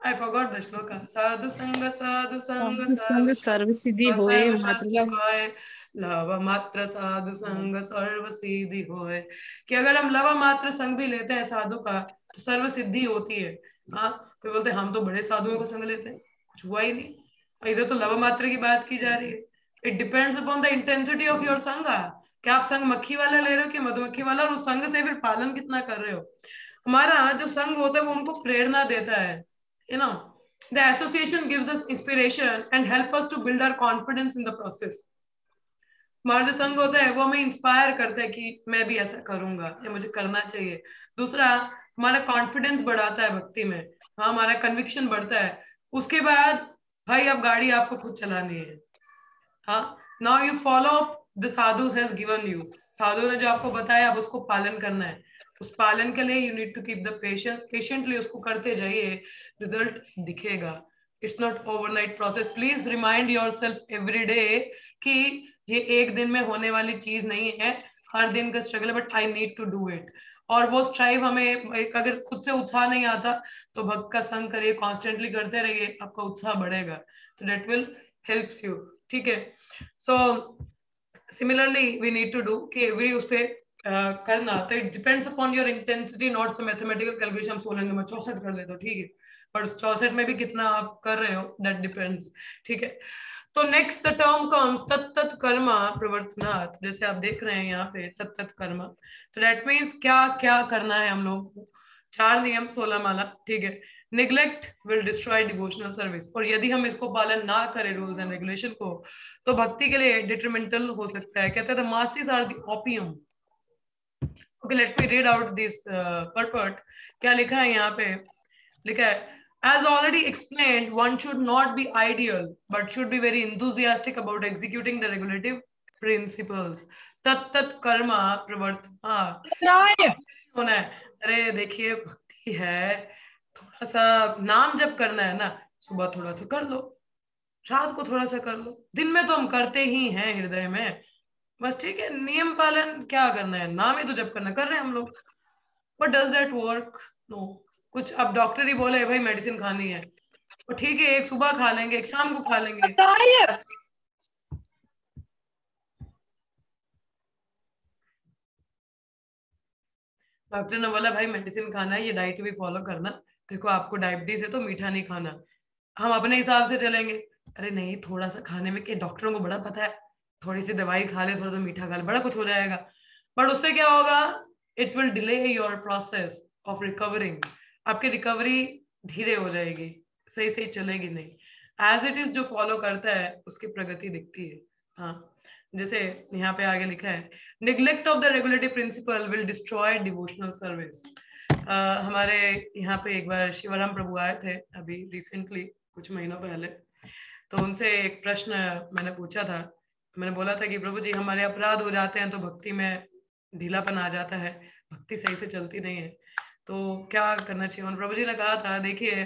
आई फॉरगॉट द श्लोक। साधु संग संग सर्व सिद्धि होए, मतलब लव मात्र साधु संग सर्व सिद्धि होए। कि अगर हम लव मात्र संग भी लेते हैं साधु का तो सर्व सिद्धि होती है। हाँ, कोई बोलते हैं हम तो बड़े साधुओं को संग लेते हैं, कुछ हुआ ही नहीं। इधर तो लव मात्र की बात की जा रही है। It depends upon the intensity of your संगा, क्या आप संग मक्खी वाला ले रहे हो कि मधुमक्खी वाला, और उस संग से फिर पालन कितना कर रहे हो। हमारा जो संग होता है वो हमको प्रेरणा देता है, you know, the association gives us inspiration and help us to build our confidence in the process. हमारा जो संग होता है वो हमें इंस्पायर करता है कि मैं भी ऐसा करूंगा या मुझे करना चाहिए। दूसरा, हमारा कॉन्फिडेंस बढ़ाता है भक्ति में, हाँ हमारा कन्विक्शन बढ़ता है। उसके बाद भाई अब गाड़ी आपको खुद चलानी है। हाँ, now you follow the sadhu has given you, साधु ने जो आपको बताया अब उसको पालन करना है। उस पालन के लिए you need to keep the patience, patiently उसको करते जाइए, रिजल्ट दिखेगा। It's not overnight process. Please remind yourself every day कि ये एक दिन में होने वाली चीज नहीं है, हर दिन का स्ट्रगल है, but I need to do it. और वो स्ट्राइव हमें, अगर खुद से उत्साह नहीं आता तो भक्त का संग करिए, कॉन्स्टेंटली करते रहिए, आपका उत्साह बढ़ेगा, तो दैट विल हेल्प्स यू। ठीक है। So similarly we need to do कि एवरी उस पे करना, तो it depends upon your intensity, not mathematical calculation. हम 16 में 64 कर लेते हो, ठीक है, पर 64 में भी कितना आप कर रहे हो दैट डिपेंड्स। ठीक है। तो नेक्स्ट द टर्म कम्स तत्त कर्मा प्रवर्तनात्। जैसे आप देख रहे हैं यहाँ पे तत्त कर्मा, तो दैट मीन्स क्या क्या करना है हम लोग को। 4 नियम 16 माला, ठीक है। Neglect will destroy devotional service, और यदि हम इसको पालन ना करें रूल्स एंड रेगुलेशन को, तो भक्ति के लिए डिट्रीमेंटल हो सकता है। कहते हैं masses are the opium. Okay, let me read out this purport। क्या लिखा है यहाँ पे, लिखा है as already explained, one should not be ideal but should be very enthusiastic about executing the regulative principles. तत्त कर्मा प्रवर्तना होना है। अरे देखिए भक्ति है, थोड़ा सा नाम जप करना है ना, सुबह थोड़ा सा कर लो, रात को थोड़ा सा कर लो, दिन में तो हम करते ही हैं हृदय में, बस ठीक है। नियम पालन क्या करना है, नाम ही तो जप करना, कर रहे हैं हम लोग, but does that work? No. कुछ अब डॉक्टर ही बोले भाई मेडिसिन खानी है, तो ठीक है, एक सुबह खा लेंगे, एक शाम को खा लेंगे। डॉक्टर ने बोला भाई मेडिसिन खाना है, ये डाइट भी फॉलो करना, देखो आपको डायबिटीज है तो मीठा नहीं खाना। हम अपने हिसाब से चलेंगे, अरे नहीं थोड़ा सा खाने में, कि डॉक्टरों को बड़ा पता है, थोड़ी सी दवाई खा ले, थोड़ा सा मीठा खा ले, बड़ा कुछ हो जाएगा। बट उससे क्या होगा, it will delay your process of recovering. आपकी रिकवरी धीरे हो जाएगी, सही सही चलेगी नहीं। एज इट इज जो फॉलो करता है उसकी प्रगति दिखती है। हाँ, जैसे यहाँ पे आगे लिखा है, neglect of the regulative principle will destroy devotional service. हमारे यहाँ पे एक बार शिवराम प्रभु आए थे अभी रिसेंटली, कुछ महीनों पहले, तो उनसे एक प्रश्न मैंने पूछा था। मैंने बोला था कि प्रभु जी हमारे अपराध हो जाते हैं तो भक्ति में ढीलापन आ जाता है, भक्ति सही से चलती नहीं है, तो क्या करना चाहिए। और प्रभु जी ने कहा था देखिए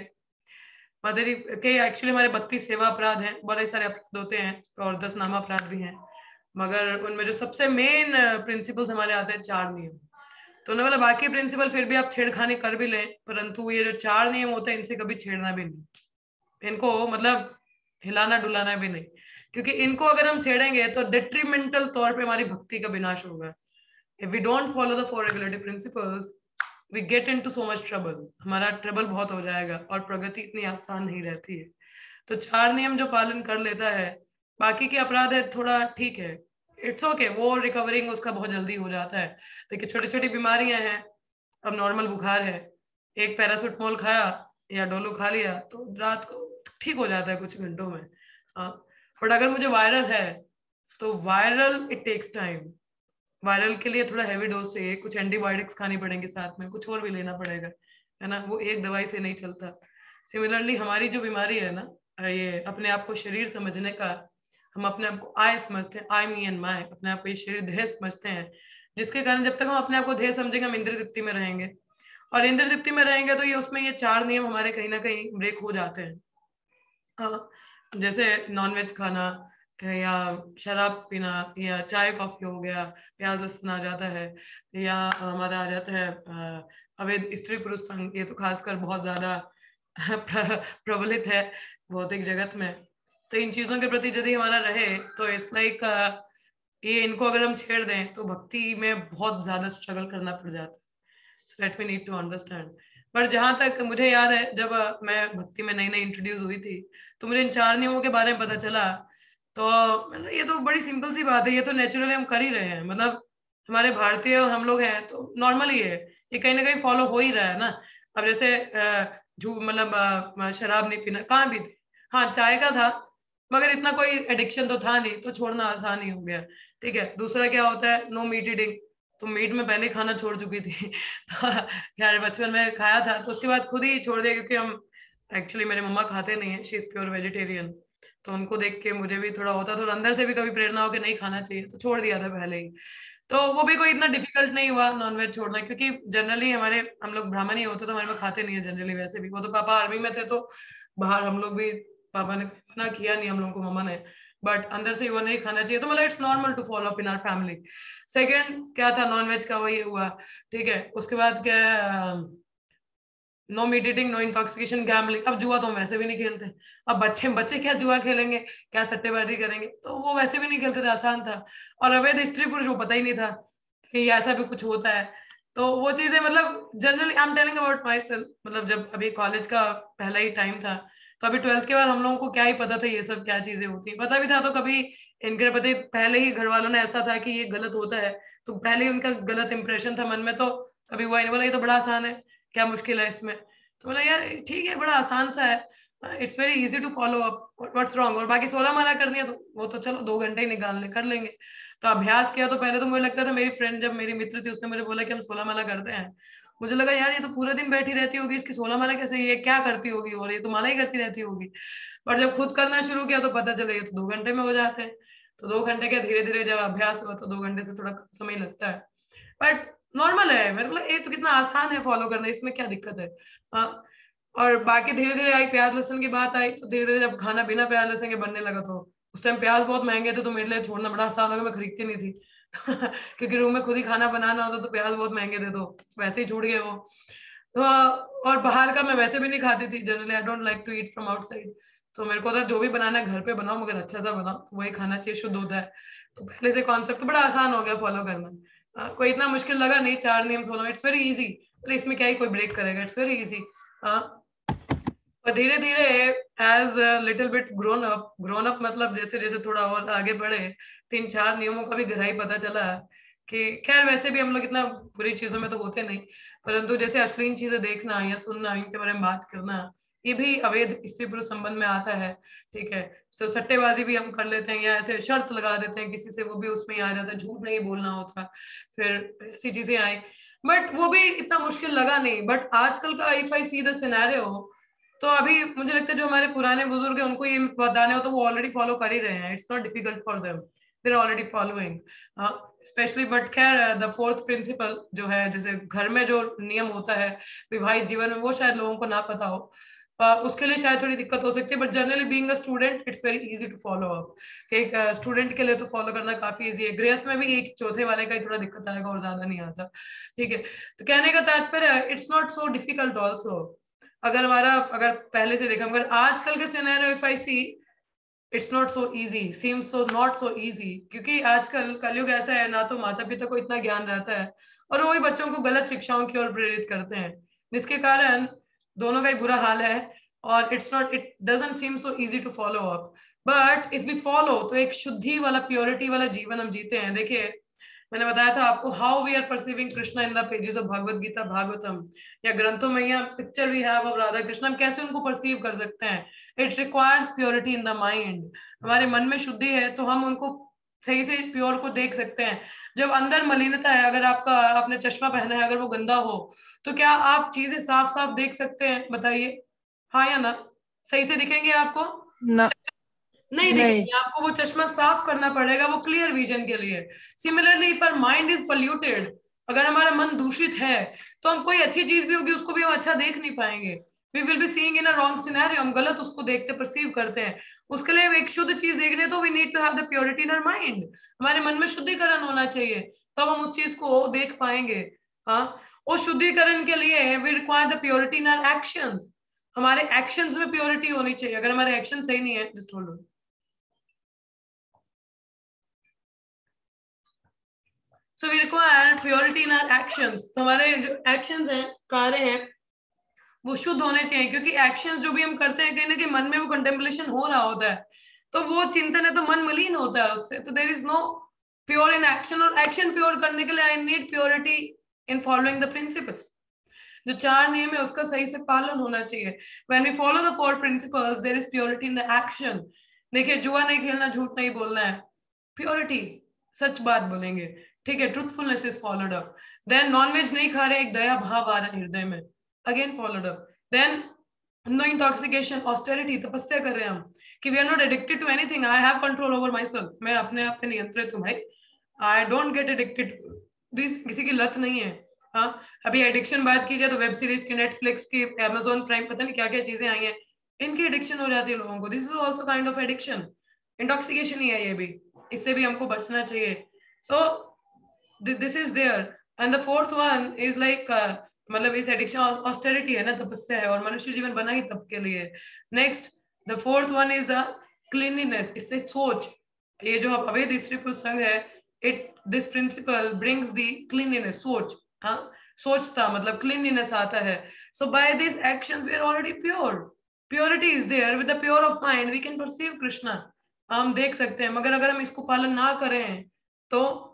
मदरी के एक्चुअली हमारे 32 सेवा अपराध हैं, बड़े सारे अपराध होते हैं और 10 नाम अपराध भी हैं, मगर उनमें जो सबसे मेन प्रिंसिपल्स हमारे आते हैं 4 नियम। तो उन्होंने बोला बाकी प्रिंसिपल फिर भी आप छेड़खानी कर भी लें, परंतु ये जो 4 नियम होते हैं इनसे कभी छेड़ना भी नहीं, इनको मतलब हिलाना डुलाना भी नहीं। क्योंकि इनको अगर हम छेड़ेंगे तो डिट्रीमेंटल तौर पे हमारी भक्ति का विनाश होगा। If we don't follow the 4 regulatory principles we get into so much trouble, हमारा ट्रबल बहुत हो जाएगा और प्रगति इतनी आसान नहीं रहती है। तो 4 नियम जो पालन कर लेता है, बाकी के अपराध है थोड़ा ठीक है, इट्स ओके, वो रिकवरिंग उसका बहुत जल्दी हो जाता है। देखिए छोटी छोटी बीमारियां हैं, अब नॉर्मल बुखार है, एक पैरासिटामोल खाया या डोलो खा लिया तो रात को ठीक हो जाता है कुछ घंटों में। बट अगर मुझे वायरल है तो viral it takes time, viral के लिए थोड़ा हैवी डोज चाहिए, कुछ एंटीबायोटिक्स खानी पड़ेंगे साथ में, कुछ और भी लेना पड़ेगा, है ना, वो एक दवाई से नहीं चलता। सिमिलरली हमारी जो बीमारी है ना, ये अपने आप को शरीर समझने का, हम अपने आप को आई समझते हैं, आई मी एंड माई, अपने आप को ये शरीर देह समझते हैं, जिसके कारण जब तक हम अपने आप को देह समझेंगे हम इंद्र तृप्ति में रहेंगे, और इंद्र तृप्ति में रहेंगे तो ये उसमें ये 4 नियम हमारे कहीं ना कहीं ब्रेक हो जाते हैं। जैसे नॉनवेज खाना या शराब पीना या चाय कॉफी हो गया, प्याज लहसुन आ जाता है, या हमारा आ जाता है अवैध स्त्री पुरुष संग, ये तो खासकर बहुत ज्यादा प्रबलित है भौतिक जगत में। तो इन चीजों के प्रति यदि हमारा रहे तो इट्स लाइक ये इनको अगर हम छेड़ दें तो भक्ति में बहुत ज्यादा स्ट्रगल करना पड़ जाता है। So let me need to understand. पर जहां तक मुझे याद है जब मैं भक्ति में नई नई इंट्रोड्यूस हुई थी तो मुझे इन 4 नियमों के बारे में पता चला, तो मतलब ये तो बड़ी सिंपल सी बात है, ये तो नेचुरली हम कर ही रहे हैं, मतलब हमारे भारतीय हम लोग हैं तो नॉर्मल ही है, ये कहीं ना कहीं फॉलो हो ही रहा है ना। अब जैसे मतलब शराब नहीं पीना, कहाँ भी थे, हाँ चाय का था, मगर इतना कोई एडिक्शन तो था नहीं, तो छोड़ना आसान ही हो गया। ठीक है, दूसरा क्या होता है, नो मीट ईटिंग, तो मीट में पहले ही खाना छोड़ चुकी थी तो यार बचपन में खाया था तो उसके बाद खुद ही छोड़ दिया, क्योंकि हम एक्चुअली मेरे मम्मा खाते नहीं है, शी इज प्योर वेजिटेरियन, तो उनको देख के मुझे भी थोड़ा होता, थोड़ा अंदर से भी कभी प्रेरणा हो कि नहीं खाना चाहिए, तो छोड़ दिया था पहले ही। तो वो भी कोई इतना डिफिकल्ट नहीं हुआ नॉनवेज छोड़ना, क्योंकि जनरली हमारे हम लोग ब्राह्मण ही होते तो हमारे में खाते नहीं है जनरली, वैसे भी वो तो पापा आर्मी में थे तो बाहर हम लोग भी, पापा ने मना किया नहीं हम लोग को, मम्मा ने, बट अंदर से वो नहीं खाना चाहिए, तो मतलब it's normal to follow up in our family. Second क्या था, नॉनवेज का वही हुआ। ठीक है, उसके बाद क्या, no meat eating, no intoxication, gambling, अब जुआ तो हम वैसे भी नहीं खेलते, अब बच्चे बच्चे क्या जुआ खेलेंगे, क्या सट्टेबाजी करेंगे, तो वो वैसे भी नहीं खेलते थे, आसान था। और अवैध स्त्री पुरुष वो पता ही नहीं था कि ऐसा भी कुछ होता है, तो वो चीजें मतलब generally I am telling about my self, मतलब जब अभी कॉलेज का पहला ही टाइम था, तो अभी 12th के बाद हम लोगों को क्या ही पता था ये सब क्या चीजें होती है, पता भी था तो कभी इनके पता पहले ही घर वालों ने ऐसा था कि ये गलत होता है, तो पहले ही उनका गलत इंप्रेशन था मन में, तो कभी हुआ नहीं, बोला ये तो बड़ा आसान है, क्या मुश्किल है इसमें, तो बोला यार ठीक है बड़ा आसान सा है, it's very easy to follow up, what's wrong, और बाकी 16 माला करनी है तो वो तो चलो 2 घंटे ही निकाल ले कर लेंगे। तो अभ्यास किया तो पहले तो मुझे लगता था, मेरी फ्रेंड जब मेरी मित्र थी उसने मुझे बोला कि हम 16 माला करते हैं, मुझे लगा यार ये तो पूरा दिन बैठी रहती होगी, इसकी 16 माला कैसे, ये क्या करती होगी, और ये तो माला ही करती रहती होगी। पर जब खुद करना शुरू किया तो पता चला ये तो 2 घंटे में हो जाते हैं, तो 2 घंटे के धीरे धीरे जब अभ्यास हुआ तो 2 घंटे से थोड़ा कम समय लगता है, बट नॉर्मल है, मेरे मतलब ये तो कितना आसान है फॉलो करना, इसमें क्या दिक्कत है। और बाकी धीरे धीरे आई प्याज लहसुन की बात आई, तो धीरे धीरे जब खाना बिना प्याज लहसुन के बनने लगा, तो उस टाइम प्याज बहुत महंगे थे तो मेरे लिए छोड़ना बड़ा आसान होगा, मैं खरीदती नहीं थी क्योंकि रूम में खुद ही खाना बनाना होता तो प्याज बहुत महंगे थे, तो वैसे ही छूट गए वो। तो और बाहर का मैं वैसे भी नहीं खाती थी generally, I don't like to eat from outside, तो मेरे को था जो भी बनाना है घर पे बनाओ मगर अच्छा सा बनाओ, वही खाना चाहिए, शुद्ध होता है, तो पहले से कॉन्सेप्ट तो बड़ा आसान हो गया फॉलो करना। कोई इतना मुश्किल लगा नहीं, 4 नियम फॉलो, इट्स वेरी इजी, इसमें क्या ही कोई ब्रेक करेगा, इट्स वेरी इजी। और धीरे धीरे as little bit grown up मतलब जैसे जैसे थोड़ा और आगे बढ़े, 3-4 नियमों का भी गहराई पता चला कि खैर वैसे भी हम लोग इतना बुरी चीजों में तो होते नहीं, परंतु जैसे अश्लील चीजें देखना या सुनना, इनके बारे में बात करना, ये भी अवैध स्त्री पुरुष संबंध में आता है। ठीक है, तो सट्टेबाजी भी हम कर लेते हैं या ऐसे शर्त लगा देते हैं किसी से, वो भी उसमें ही आ जाता है, झूठ नहीं बोलना होता, फिर ऐसी चीजें आई, बट वो भी इतना मुश्किल लगा नहीं। बट आजकल का if I see the scenario, तो अभी मुझे लगता है जो हमारे पुराने बुजुर्ग हैं उनको ये बताने हो तो वो ऑलरेडी फॉलो कर ही रहे हैं, it's not difficult for them, they are already following specially. But खैर द 4th प्रिंसिपल जो है, जैसे घर में जो नियम होता है विवाहित जीवन में, वो शायद लोगों को ना पता हो, उसके लिए शायद थोड़ी दिक्कत हो सकती है, but generally being a student it's very easy to follow up. एक स्टूडेंट के लिए तो फॉलो करना काफी इजी है, गृहस्थ में भी एक चौथे वाले का ही थोड़ा दिक्कत आएगा और ज्यादा नहीं आता। ठीक है, तो कहने का तात्पर्य it's not so difficult also, अगर पहले से देखा, मगर आजकल के scenario if I see, it's not so easy, seems so not so easy, क्योंकि आजकल कलयुग ऐसा है, ना तो माता पिता को इतना ज्ञान रहता है और वो भी बच्चों को गलत शिक्षाओं की ओर प्रेरित करते हैं, जिसके कारण दोनों का ही बुरा हाल है। और it doesn't seem so easy to follow up, but if we follow तो एक शुद्धि वाला, प्योरिटी वाला जीवन हम जीते हैं। देखिए, मैंने बताया था आपको how we are perceiving Krishna in the pages of Bhagavad Gita, Bhagavatam या ग्रंथों में, या picture we have of Radha Krishna, हम कैसे उनको परसीव कर सकते हैं। It requires purity in the mind. हमारे मन में शुद्धि है तो हम उनको सही से प्योर को देख सकते हैं। जब अंदर मलिनता है, अगर आपने चश्मा पहना है, अगर वो गंदा हो तो क्या आप चीजें साफ साफ देख सकते हैं? बताइए, हाँ या ना? सही से दिखेंगे आपको? न, नहीं नहीं दिखेंगे। आपको वो चश्मा साफ करना पड़ेगा वो क्लियर विजन के लिए। सिमिलरली, पर माइंड इज पोल्यूटेड, अगर हमारा मन दूषित है तो हम कोई अच्छी चीज भी होगी उसको भी हम अच्छा देख नहीं पाएंगे। We will be seeing in a wrong scenario, हम गलत उसको देखते, परसीव करते हैं। उसके लिए एक शुद्ध चीज देखने तो we need to have the purity in our mind. हमारे मन में शुद्धिकरण होना चाहिए, तब हम उस चीज को देख पाएंगे। हाँ, उस शुद्धिकरण के लिए we require the purity in our actions. हमारे एक्शंस में प्योरिटी होनी चाहिए। अगर हमारे एक्शन सही नहीं है, just hold on. So we require purity in our actions. तो हमारे जो actions हैं, कार्य हैं, वो शुद्ध होने चाहिए, क्योंकि एक्शन जो भी हम करते हैं कहीं ना कहीं मन में वो कंटेम्पलेशन हो रहा होता है, तो वो चिंतन है तो मन मलिन होता है उससे। तो there is no pure in action, और एक्शन प्योर करने के लिए I need purity in following the principles. जो 4 नियम है उसका सही से पालन होना चाहिए। When we follow the 4 principles there is purity in the action. देखिए, जुआ नहीं खेलना, झूठ नहीं बोलना है, प्योरिटी, सच बात बोलेंगे, ठीक है, truthfulness is followed up. Then non veg नहीं खा रहे, एक दया भाव आ रहा है हृदय में, again followed up. Then no intoxication, austerity, तपस्या कर रहे हैं हम कि we are not addicted to anything, I have control over my self, मैं अपने आप पे नियंत्रित हूँ भाई, आई डोंट गेट एडिक्टेड, किसी की लत नहीं है। हाँ, अभी एडिक्शन बात की जाए तो वेब सीरीज की, नेटफ्लिक्स की, अमेजोन प्राइम, पता नहीं क्या क्या चीजें आई हैं, इनकी एडिक्शन हो जाती है लोगों को। This is also kind of addiction, intoxication ही है ये भी, इससे भी हमको बचना चाहिए। So this is there. And the fourth one is like, मतलब इस एडिक्शन ऑस्टेरिटी है ना, तपस्या है, और मनुष्य जीवन बना ही तब के लिए। Next, the fourth one is the cleanliness, इससे सोच, ये जो अवैध स्त्री पुरुष संघ है, it this principle brings the cleanliness, सोच, हाँ, सोचता मतलब क्लीनलीनेस आता है। So by this action we are already pure, purity is there, with the pure of mind we can perceive Krishna, हम देख सकते हैं। मगर अगर हम इसको पालन ना करें तो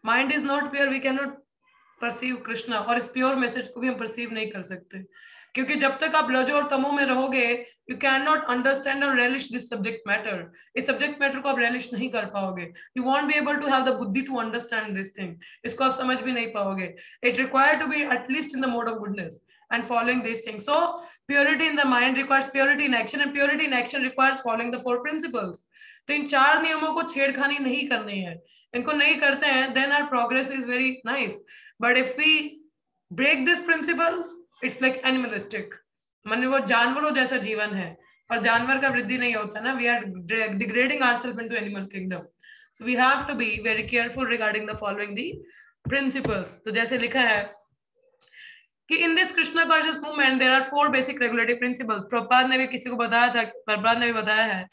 mind is not pure, we can not perceive Krishna, और इस प्योर मैसेज को भी हम परसीव नहीं कर सकते, क्योंकि जब तक आप रजो और तमो में रहोगे यू कैन नॉट अंडरस्टैंड और रेलिश दिस सब्जेक्ट मैटर। इस सब्जेक्ट मैटर को आप रेलिश नहीं कर पाओगे, you won't be able to have the बुद्धि टू अंडरस्टैंड दिस थिंग, इसको आप समझ भी नहीं पाओगे। It require to be at least in the mode of goodness and following these things. So purity in the mind requires purity in action, and purity in action requires following the 4 principles. तो इन 4 नियमों को छेड़खानी नहीं करनी है, इनको नहीं करते हैं then our progress is very nice. But if we break these principles, it's like animalistic, मन वो जानवरों जैसा जीवन है, और जानवर का वृद्धि नहीं होता ना, we are degrading ourselves into animal kingdom. So we have to be very careful regarding the following the principles. तो जैसे लिखा है कि in this Krishna conscious movement there are 4 basic regulatory principles. Prabhupada ने भी किसी को बताया था, प्रभुपाद ने भी बताया है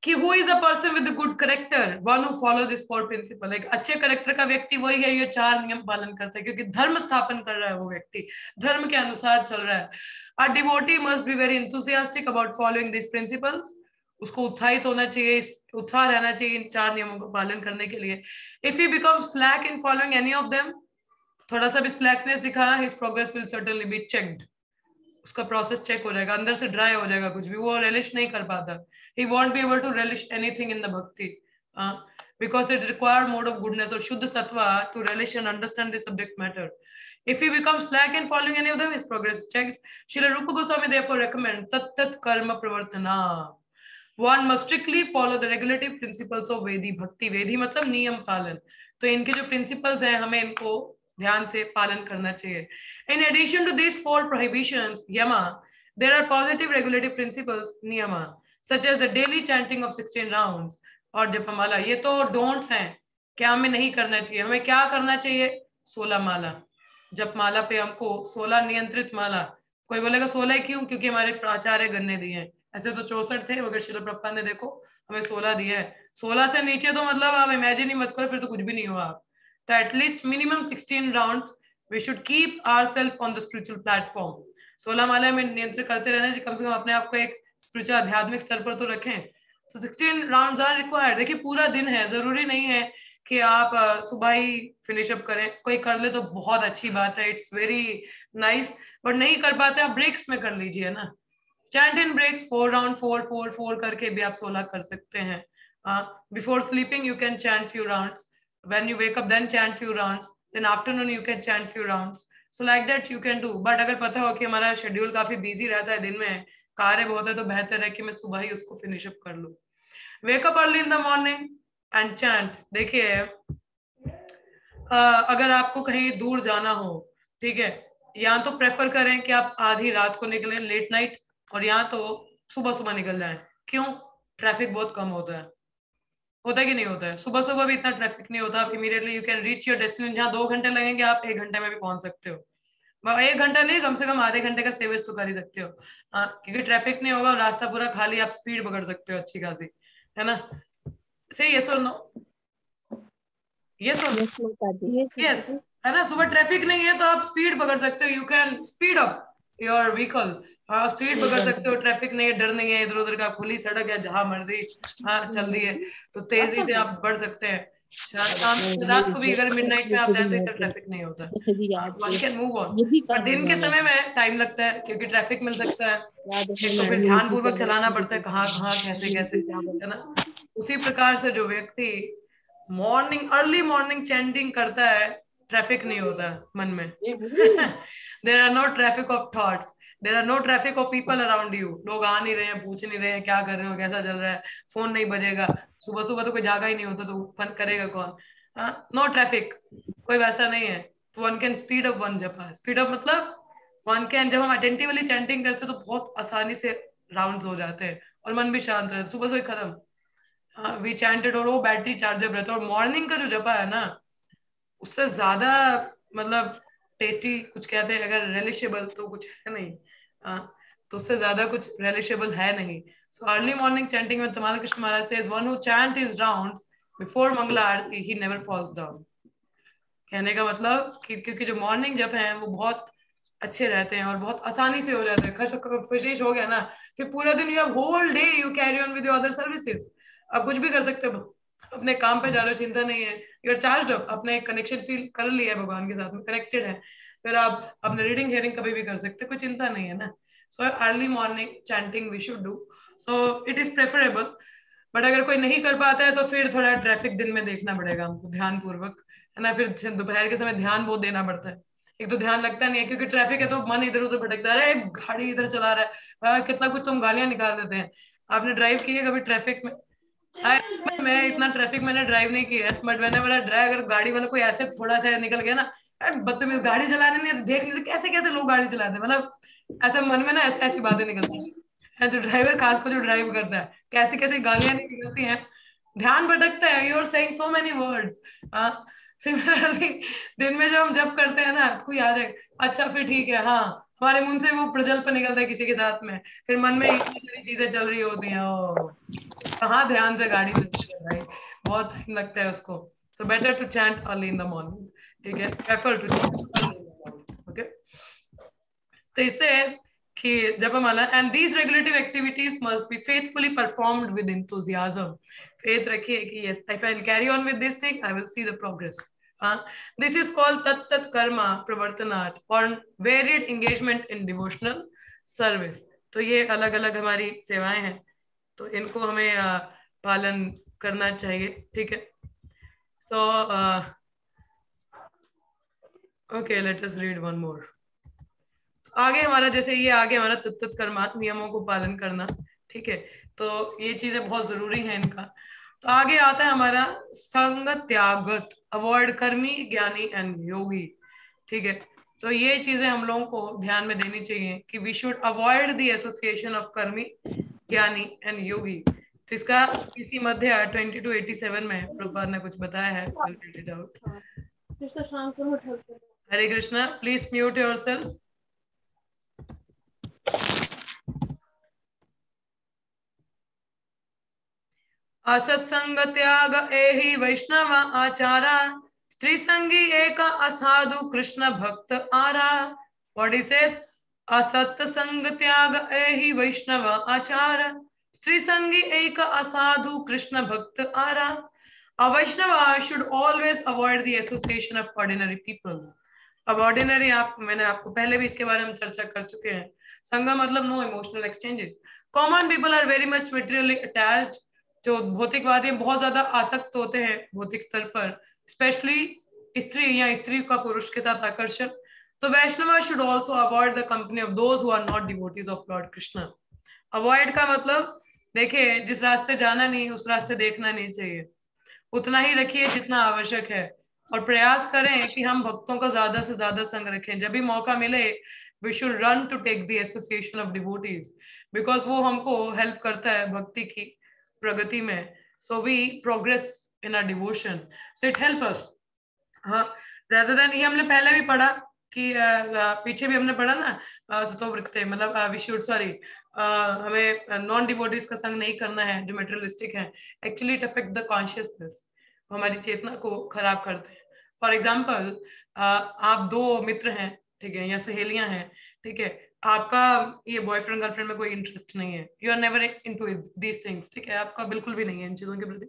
कि who is the person with the good character, one who follow this 4 principle. एक अच्छे कैरेक्टर का व्यक्ति वही है ये 4 नियम पालन करता है, क्योंकि धर्म स्थापन कर रहा है वो व्यक्ति, धर्म के अनुसार चल रहा है। A devotee must be very enthusiastic about following this principles, उसको उत्साहित होना चाहिए, उत्साह रहना चाहिए इन 4 नियमों को पालन करने के लिए। If he becomes slack in following any of them, थोड़ा सा भी स्लैकनेस दिखाया, his progress will certainly be checked, उसका प्रोसेस चेक हो जाएगा, अंदर से ड्राई हो जाएगा, कुछ भी वो रेलिश नहीं कर पाता, he won't be able to relish anything in the bhakti, because it requires mode of goodness or shuddha sattva to relish and understand the subject matter. If he becomes slack in following any of them, his progress is checked. Srila Rupa Goswami therefore recommend tat tat karma pravartana, one must strictly follow the regulative principles of Vedi bhakti. Vedi मतलब नियम पालन, तो इनके जो प्रिंसिपल्स हैं हमें इनको ध्यान से पालन करना चाहिए। In addition to these 4 prohibitions, yama, there are positive regulative principles, niyama, such as the daily chanting of 16 rounds और जपमाला। ये तो डोंट्स हैं, क्या हमें नहीं करना चाहिए। हमें क्या करना चाहिए? 16 माला, जपमाला पे हमको 16 नियंत्रित माला। कोई बोलेगा 16 क्यों? क्योंकि हमारे प्राचार्य गण ने दिए हैं, ऐसे तो 64 थे, मगर श्रील प्रभुपाद ने देखो हमें 16 दिया है। 16 से नीचे तो मतलब आप इमेजिन ही मत करो, फिर तो कुछ भी नहीं हुआ आप। तो at least minimum 16 rounds we should keep ourselves on the spiritual platform. 16 माला में नियंत्रित करते रहना चाहिए, कम से कम अपने आप को एक स्पिरिचुअल आध्यात्मिक स्तर पर तो रखें। तो 16 राउंड्स आर रिक्वायर्ड। देखिए पूरा दिन है, जरूरी नहीं है कि आप सुबह ही फिनिश अप करें, कोई कर ले तो बहुत अच्छी बात है, इट्स वेरी नाइस, बट नहीं कर पाते आप ब्रेक्स में कर लीजिए ना। चैंट इन ब्रेक्स 4 राउंड 4 4 4 करके भी आप 16 कर सकते हैं। Before sleeping you can chant few rounds, when you wake up then chant few rounds, then afternoon you can chant few rounds, so like that you can do. But अगर पता हो कि हमारा शेड्यूल काफी बिजी रहता है, दिन में कार्य बहुत है, तो बेहतर है कि मैं सुबह ही उसको फिनिश अप कर लूं। Wake up early in the morning and chant. देखिए अगर आपको कहीं दूर जाना हो, ठीक है, या तो प्रेफर करें कि आप आधी रात को निकलें, लेट नाइट, और या तो सुबह सुबह निकल जाएं। क्यों? ट्रैफिक बहुत कम होता है कि नहीं होता है? सुबह सुबह भी इतना ट्रैफिक नहीं होता, आप immediately you can reach your destination. जहाँ 2 घंटे लगेंगे आप 1 घंटे में भी पहुंच सकते हो। 1 घंटा नहीं, कम से कम आधे घंटे का सेवेज तो कर ही सकते हो। क्योंकि ट्रैफिक नहीं होगा, रास्ता पूरा खाली, आप स्पीड पकड़ सकते हो अच्छी खासी, है ना? से यस और नो? यस है ना? सुबह ट्रैफिक नहीं है तो आप स्पीड पकड़ सकते हो, you can speed up your vehicle. हाँ, स्पीड पकड़ सकते हो, ट्रैफिक नहीं है, डर नहीं है, इधर उधर का, खुली सड़क है, जहां मर्जी हाँ चल रही है, तो तेजी से आप बढ़ सकते हैं। शाम रात को भी अगर मिडनाइट में आप जाए तो इतना ट्रैफिक नहीं होता, वन कैन मूव ऑन। पर दिन के समय में टाइम लगता है, क्योंकि ट्रैफिक मिल सकता है, एक तो फिर ध्यान पूर्वक चलाना पड़ता है, कहाँ कहाँ कैसे कैसे, है ना? उसी प्रकार से जो व्यक्ति मॉर्निंग अर्ली मॉर्निंग चैंटिंग करता है, ट्रैफिक नहीं होता मन में। There are no traffic of thoughts, there are no traffic of people around you. लोग आ नहीं रहे हैं, पूछ नहीं रहे हैं क्या कर रहे हो, कैसा चल रहा है, फोन नहीं बजेगा। सुबह सुबह तो कोई जागा ही नहीं होता, तो फन करेगा कौन? नो ट्रैफिक, कोई वैसा नहीं है। तो one can speed up one जपा। स्पीड अप मतलब वन कैन, जब हम अटेंटिवली चैंटिंग करते हैं तो बहुत आसानी से राउंड्स हो जाते हैं और मन भी शांत रहता है, सुबह से खत्म। वी चैंटेड, और वो बैटरी चार्जर रहता है। और मॉर्निंग का जो जपा है ना, उससे ज्यादा मतलब टेस्टी कुछ कहते हैं, अगर रिलिशेबल तो कुछ है नहीं। तो उससे ज्यादा कुछ रिलिशेबल है नहीं। सो अर्ली मॉर्निंग चैंटिंग में Tamal Krishna Maharaj says, one who chant his rounds before Mangala Aarti he never falls down. कहने का मतलब कि क्योंकि जो मॉर्निंग जप है वो बहुत अच्छे रहते हैं और बहुत आसानी से हो जाते हैं। फिनिश हो गया ना, फिर पूरा दिन you have whole day you carry on with your other services. आप कुछ भी कर सकते हो, अपने काम पे जा रहे हो, चिंता नहीं है, यू आर चार्ज्ड अप, अपने कनेक्शन फील कर लिया है, भगवान के साथ में कनेक्टेड है, फिर आप अपने रीडिंग हियरिंग कभी भी कर सकते हो, कोई चिंता नहीं है ना। So early morning chanting we should do, so it is preferable. But अगर कोई नहीं कर पाता है तो फिर थोड़ा ट्रैफिक दिन में देखना पड़ेगा हमको ध्यान पूर्वक, है ना? फिर दोपहर के समय ध्यान बहुत देना पड़ता है। एक तो ध्यान लगता नहीं है क्योंकि ट्रैफिक है, तो मन इधर उधर भटकता है, अरे गाड़ी इधर चला रहा है, कितना कुछ तुम गालियां निकाल देते हैं। आपने ड्राइव की है कभी ट्रैफिक में? मैं इतना ट्रैफिक मैंने ड्राइव नहीं किया है, बट मैंने वाला ड्राइव, अगर गाड़ी वाला कोई ऐसे थोड़ा सा निकल गया ना, बदतमीज, गाड़ी चलाने नहीं देख लेते कैसे कैसे लोग गाड़ी चलाते हैं, मतलब ऐसे मन में ना ऐसी बातें निकलती है। जो ड्राइवर, खास कर जो ड्राइव करता है, कैसी कैसी गालियां नहीं निकलती हैं, ध्यान भटकता है, you are saying so many words. Similarly दिन में जो हम जब करते हैं ना, कोई आ जाए, अच्छा फिर ठीक है, हाँ, हमारे मुंह से वो प्रजल्प निकलता है किसी के साथ में, फिर मन में इतनी सारी चीजें चल रही होती हैं, ओ कहाँ ध्यान से गाड़ी चलती है भाई, बहुत टाइम लगता है उसको। So better to chant early in the morning, ठीक है, प्रेफर टू चैंट, ओके। तो इससे कि japamala and these regulative activities must be faithfully performed with enthusiasm। Faith रखिए कि yes, if I will carry on with this thing, I will see the progress. This is called tat tat karma pravartanat or varied engagement in devotional service। तो ये अलग अलग हमारी सेवाएं हैं, तो इनको हमें पालन करना चाहिए, ठीक है। So okay, let us read one more. आगे हमारा जैसे ये आगे हमारा तत्त कर्मात नियमों को पालन करना, ठीक है, तो ये चीजें बहुत जरूरी है इनका। तो आगे आता है हमारा संग त्यागत, अवॉइड कर्मी ज्ञानी एंड योगी, ठीक है। तो ये चीजें हम लोगों को ध्यान में देनी चाहिए कि we should avoid the association of कर्मी ज्ञानी एंड योगी। तो इसका इसी मध्य 2287 में प्रभुपाद ने कुछ बताया है। हरे कृष्णा, प्लीज म्यूट योरसेल्फ। असत्संग त्याग एहि वैष्णव आचारा, स्त्री संगी एक असाधु कृष्ण भक्त आरा. What is it? असत्संग त्याग एहि वैष्णव आचार, स्त्री संगी एक असाधु कृष्ण भक्त आरा. A Vaishnava should always avoid the association of ordinary people. अब ऑर्डिनरी मैंने आपको पहले भी इसके बारे में चर्चा कर चुके हैं. संगम मतलब no emotional exchanges. Common people are very much materially attached. जो भौतिकवादी बहुत ज्यादा आसक्त होते हैं भौतिक स्तर पर, स्पेशली स्त्री या स्त्री का पुरुष के साथ आकर्षण. तो Vaishnava should also avoid the company of those who are not devotees of Lord Krishna. Avoid का मतलब देखिए, जिस रास्ते जाना नहीं उस रास्ते देखना नहीं चाहिए. उतना ही रखिए जितना आवश्यक है, और प्रयास करें कि हम भक्तों का ज्यादा से ज्यादा संग रखें. जब भी मौका मिले we should run to take the association of devotees, because वो हमको हेल्प करता है भक्ति की प्रगति में. So we progress in our devotion, so it help us. हाँ, rather than, ये हमने पहले भी पढ़ा कि पीछे भी हमने पढ़ा ना, सतोवृत्ते मतलब वी शुड सॉरी हमें नॉन डिवोटीज का संग नहीं करना है जो मेटेरियलिस्टिक है. Actually it affect the consciousness, हमारी चेतना को खराब करते हैं. फॉर एग्जाम्पल, आप दो मित्र हैं, ठीक है, या सहेलियां हैं, ठीक है, आपका ये बॉयफ्रेंड गर्लफ्रेंड में कोई इंटरेस्ट नहीं है, you are never into these things, ठीक है, आपका बिल्कुल भी नहीं है इन चीजों के प्रति.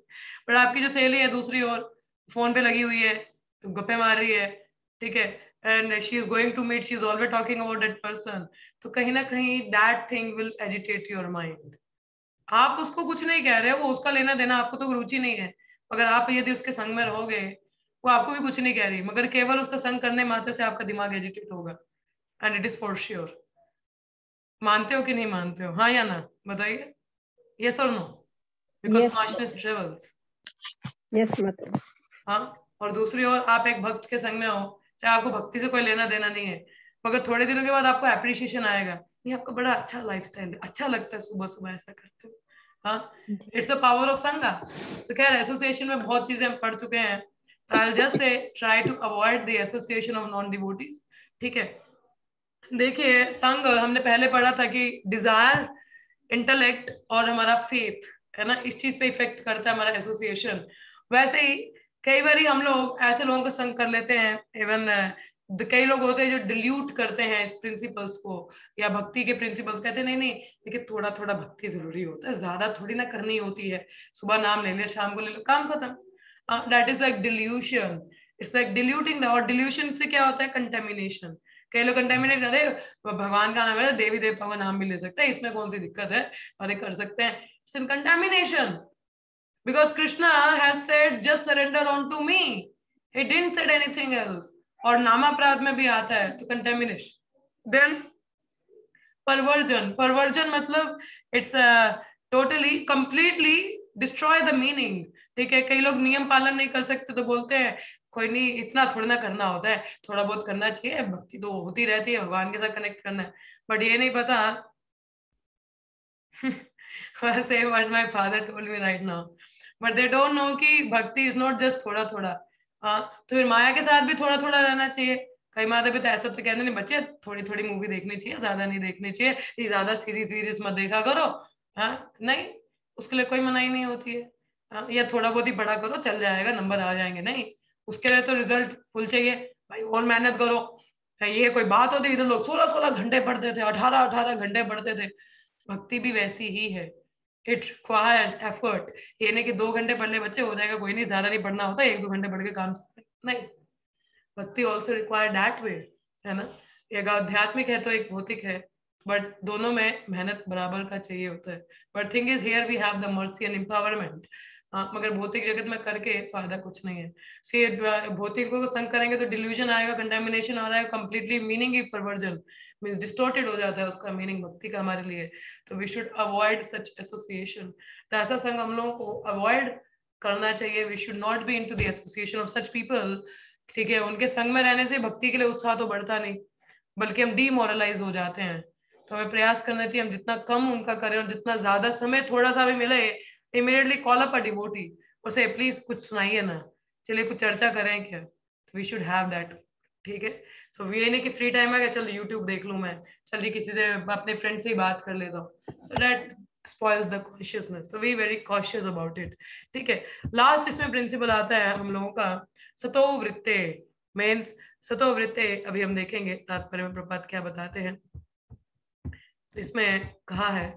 बट आपकी जो सहेली है दूसरी ओर फोन पे लगी हुई है, गप्पे मार रही है, ठीक है, and she is going to meet, she is always talking about that person, तो कहीं ना कहीं that thing will agitate your mind. आप उसको कुछ नहीं कह रहे, वो उसका लेना देना, आपको तो रुचि नहीं है, मगर आप यदि उसके संग में रहोगे, वो आपको भी कुछ नहीं कह रही, मगर केवल उसका संग करने मात्र से आपका दिमाग एजिटेट होगा. And it is for sure. मानते हो कि नहीं मानते हो? हाँ या ना बताइए. यस और no? Because consciousness travels. Yes मतलब. हाँ, और दूसरी ओर आप एक भक्त के संग में हो, चाहे आपको भक्ति से कोई लेना देना नहीं है, मगर थोड़े दिनों के बाद आपको एप्रिसिएशन आएगा, ये आपका बड़ा अच्छा लाइफस्टाइल है, अच्छा लगता है सुबह सुबह ऐसा करते हो. हाँ, इट्स द पावर ऑफ संगा. तो खैर एसोसिएशन में बहुत चीजें हम पढ़ चुके हैं. I will just say try to avoid the association of non devotees. ठीक है, देखिए संग हमने पहले पढ़ा था कि डिजायर, इंटेलेक्ट और हमारा फेथ है ना, इस चीज पे इफेक्ट करता है हमारा एसोसिएशन. वैसे ही कई बार हम लोग ऐसे लोगों का संग कर लेते हैं, इवन कई लोग होते हैं जो डिल्यूट करते हैं इस प्रिंसिपल्स को, या भक्ति के प्रिंसिपल्स. कहते हैं नहीं नहीं देखिए थोड़ा थोड़ा भक्ति जरूरी होता है, ज्यादा थोड़ी ना करनी होती है, सुबह नाम ले लिया शाम को ले लो काम खत्म. That is like delusion. It's like diluting. और डिल्यूशन से क्या होता है? कंटेमिनेशन. कई लोग कंटेमिनेट, अरे भगवान का नाम है, देवी देवताओं का नाम भी ले सकते हैं, इसमें कौन सी दिक्कत है, अरे कर सकते हैं. It's in contamination. Because Krishna has said just surrender unto me. He didn't said anything else. और नामापराध में भी आता है तो कंटेमिनेशन. Then perversion. Perversion मतलब it's totally completely destroy the meaning. ठीक है, कई लोग नियम पालन नहीं कर सकते तो बोलते हैं कोई नहीं, इतना थोड़ा ना करना होता है, थोड़ा बहुत करना चाहिए, भक्ति तो होती रहती है, भगवान के साथ कनेक्ट करना है. बट ये नहीं पता वैसे what my father told me right now. But they don't know कि भक्ति is not just थोड़ा थोड़ा. तो फिर माया के साथ भी थोड़ा थोड़ा रहना चाहिए. कई माता पिता ऐसा तो कहते नहीं बच्चे थोड़ी थोड़ी मूवी देखनी चाहिए, ज्यादा नहीं देखनी चाहिए, ये ज्यादा सीरीज मत देखा करो. नहीं, उसके लिए कोई मनाही नहीं होती है. या थोड़ा बहुत ही पढ़ा करो, चल जाएगा, नंबर आ जाएंगे. नहीं, उसके लिए तो रिजल्ट फुल चाहिए भाई, और मेहनत करो. ये कोई बात होती, इधर लोग 16-16 घंटे पढ़ते थे, 18-18 घंटे पढ़ते थे. भक्ति भी वैसी ही है. It requires effort. ये नहीं कि 2 घंटे पढ़ ले बच्चे हो जाएगा, कोई नहीं, ज्यादा नहीं पढ़ना होता, 1-2 घंटे पढ़ के काम नहीं. भक्ति ऑल्सो रिक्वायर दैट वे, है ना. एक आध्यात्मिक है तो एक भौतिक है, बट दोनों में मेहनत बराबर का चाहिए होता है. But thing is here we have the mercy and empowerment. मगर भौतिक जगत में करके फायदा कुछ नहीं है. सी भौतिकों को संग करेंगे तो डिल्यूजन आएगा, कंटेमिनेशन आ रहा है, कंप्लीटली मीनिंग ही परवर्जन मींस डिस्टॉर्टेड हो जाता है उसका मीनिंग भक्ति का हमारे लिए. तो we should avoid such association. तो ऐसा संग हम लोगों को अवॉइड करना चाहिए. We should not be into the association of such people. ठीक है, उनके संग में रहने से भक्ति के लिए उत्साह तो बढ़ता नहीं, बल्कि हम डीमोरलाइज हो जाते हैं. तो हमें प्रयास करना चाहिए हम जितना कम उनका करें, और जितना ज्यादा समय थोड़ा सा भी मिले immediately call up a devotee, उसे प्लीज कुछ सुनाइए ना, चलिए कुछ चर्चा करें क्या. We should have that. ठीक है, सो ये नहीं कि फ्री टाइम है चल यूट्यूब देख लूं मैं, चल जी किसी से अपने फ्रेंड से ही बात कर लेता हूँ. So that spoils the consciousness, so be very cautious about it. ठीक है, लास्ट इसमें प्रिंसिपल आता है हम लोगों का सतो वृत्ते, मीन्स सतो वृत्ते। अभी हम देखेंगे तात्पर्य में प्रपात क्या बताते हैं। इसमें कहा है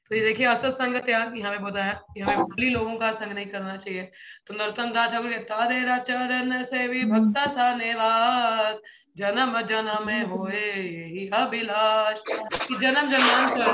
तो ये देखिए असत्संग त्याग, यहाँ पे बताया कि हमें भली लोगों का संग नहीं करना चाहिए। तो नरोत्तम दास ठाकुर के तादेरा चरण से भी भक्ता सा निवास, जन्म जन्म में होए यही अभिलाष, कि जन्म जन्मांतर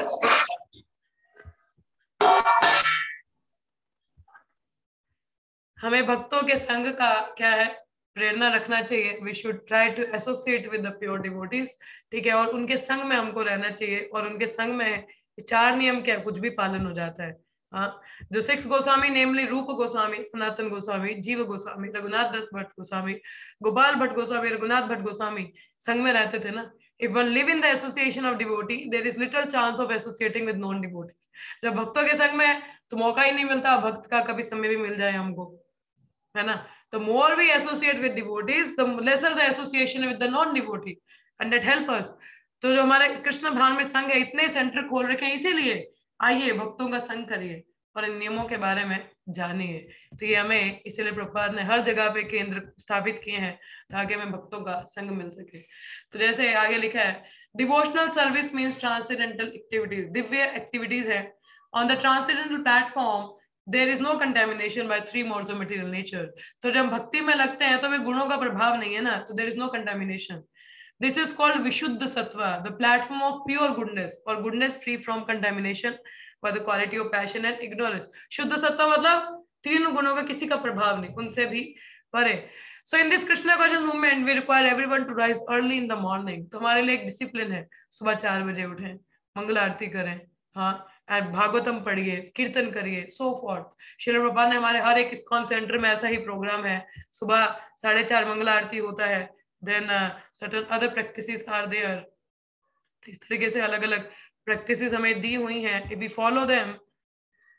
हमें भक्तों के संग का क्या है, प्रेरणा रखना चाहिए। We should try to associate with the pure devotees, ठीक है, और उनके संग में हमको रहना चाहिए। और उनके संग में चार नियम क्या कुछ भी पालन हो जाता है। हाँ, जो 6 गोस्वामी नेमली रूप गोस्वामी, सनातन गोस्वामी, जीव गोस्वामी, रघुनाथ दास भट्ट गोस्वामी, गोपाल भट्ट गोस्वामी, रघुनाथ भट्ट गोस्वामी संग में रहते थे ना। If one live in the association of devotee there is little chance of associating with non devotees. जब भक्तों के संग में तो मौका ही नहीं मिलता भक्त का कभी समय भी मिल जाए हमको, है ना। The more we associate with devotees, the lesser the association with the non-devotee, and that help us. तो जो हमारे कृष्ण भान में संघ है, इतने सेंटर खोल रखे हैं, इसीलिए आइए भक्तों का संग करिए और इन नियमों के बारे में जानिए। तो ये हमें इसलिए प्रभुपाद ने हर जगह पे केंद्र स्थापित किए हैं ताकि हमें भक्तों का संग मिल सके। तो जैसे आगे लिखा है, devotional service means transcendental activities, दिव्य एक्टिविटीज है। On the transcendental platform there is no contamination by 3 modes of material nature। तो जब भक्ति में लगते हैं तो वे गुणों का प्रभाव नहीं है ना, तो there is no contamination. This is called vishuddha sattva, the platform of pure goodness, और goodness free from contamination by the quality of passion and ignorance. शुद्ध सत्वा मतलब 3 गुणों का किसी का प्रभाव नहीं, उनसे भी परे। So in this Krishna conscious movement, we require everyone to rise early in the morning। तो हमारे लिए एक डिसिप्लिन है, सुबह 4 बजे उठें, मंगल आरती करें, हाँ, भागवतम पढ़िए, कीर्तन करिए, सो फॉर्थ। श्रील प्रभुपाद ने हमारे हर एक इस्कॉन सेंटर में ऐसा ही प्रोग्राम है, सुबह 4:30 मंगल आरती होता है, then certain other practices are there. इस तरीके से अलग अलग प्रैक्टिसेस हमें दी हुई हैं, if we follow them.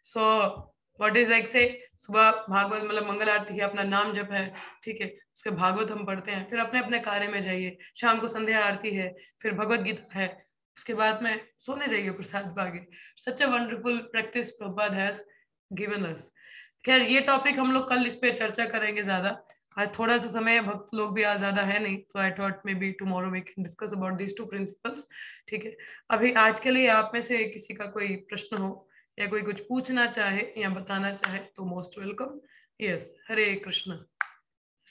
So what is like से सुबह भागवत मतलब मंगल आरती है, अपना नाम जप है, ठीक है, उसके भागवत हम पढ़ते हैं, फिर अपने अपने कार्य में जाइए। शाम को संध्या आरती है, फिर भगवत गीता है, उसके बाद में सोने जाइए प्रसाद पाके। Such a wonderful practice Prabhupada has given us. खैर ये टॉपिक हम लोग कल इस पे चर्चा करेंगे ज्यादा, आज थोड़ा सा समय, भक्त लोग भी आज ज्यादा है नहीं, तो I thought maybe tomorrow we can discuss about these 2 principles, ठीक है। अभी आज के लिए आप में से किसी का कोई प्रश्न हो या कोई कुछ पूछना चाहे या बताना चाहे तो most welcome. Yes, Hare Krishna.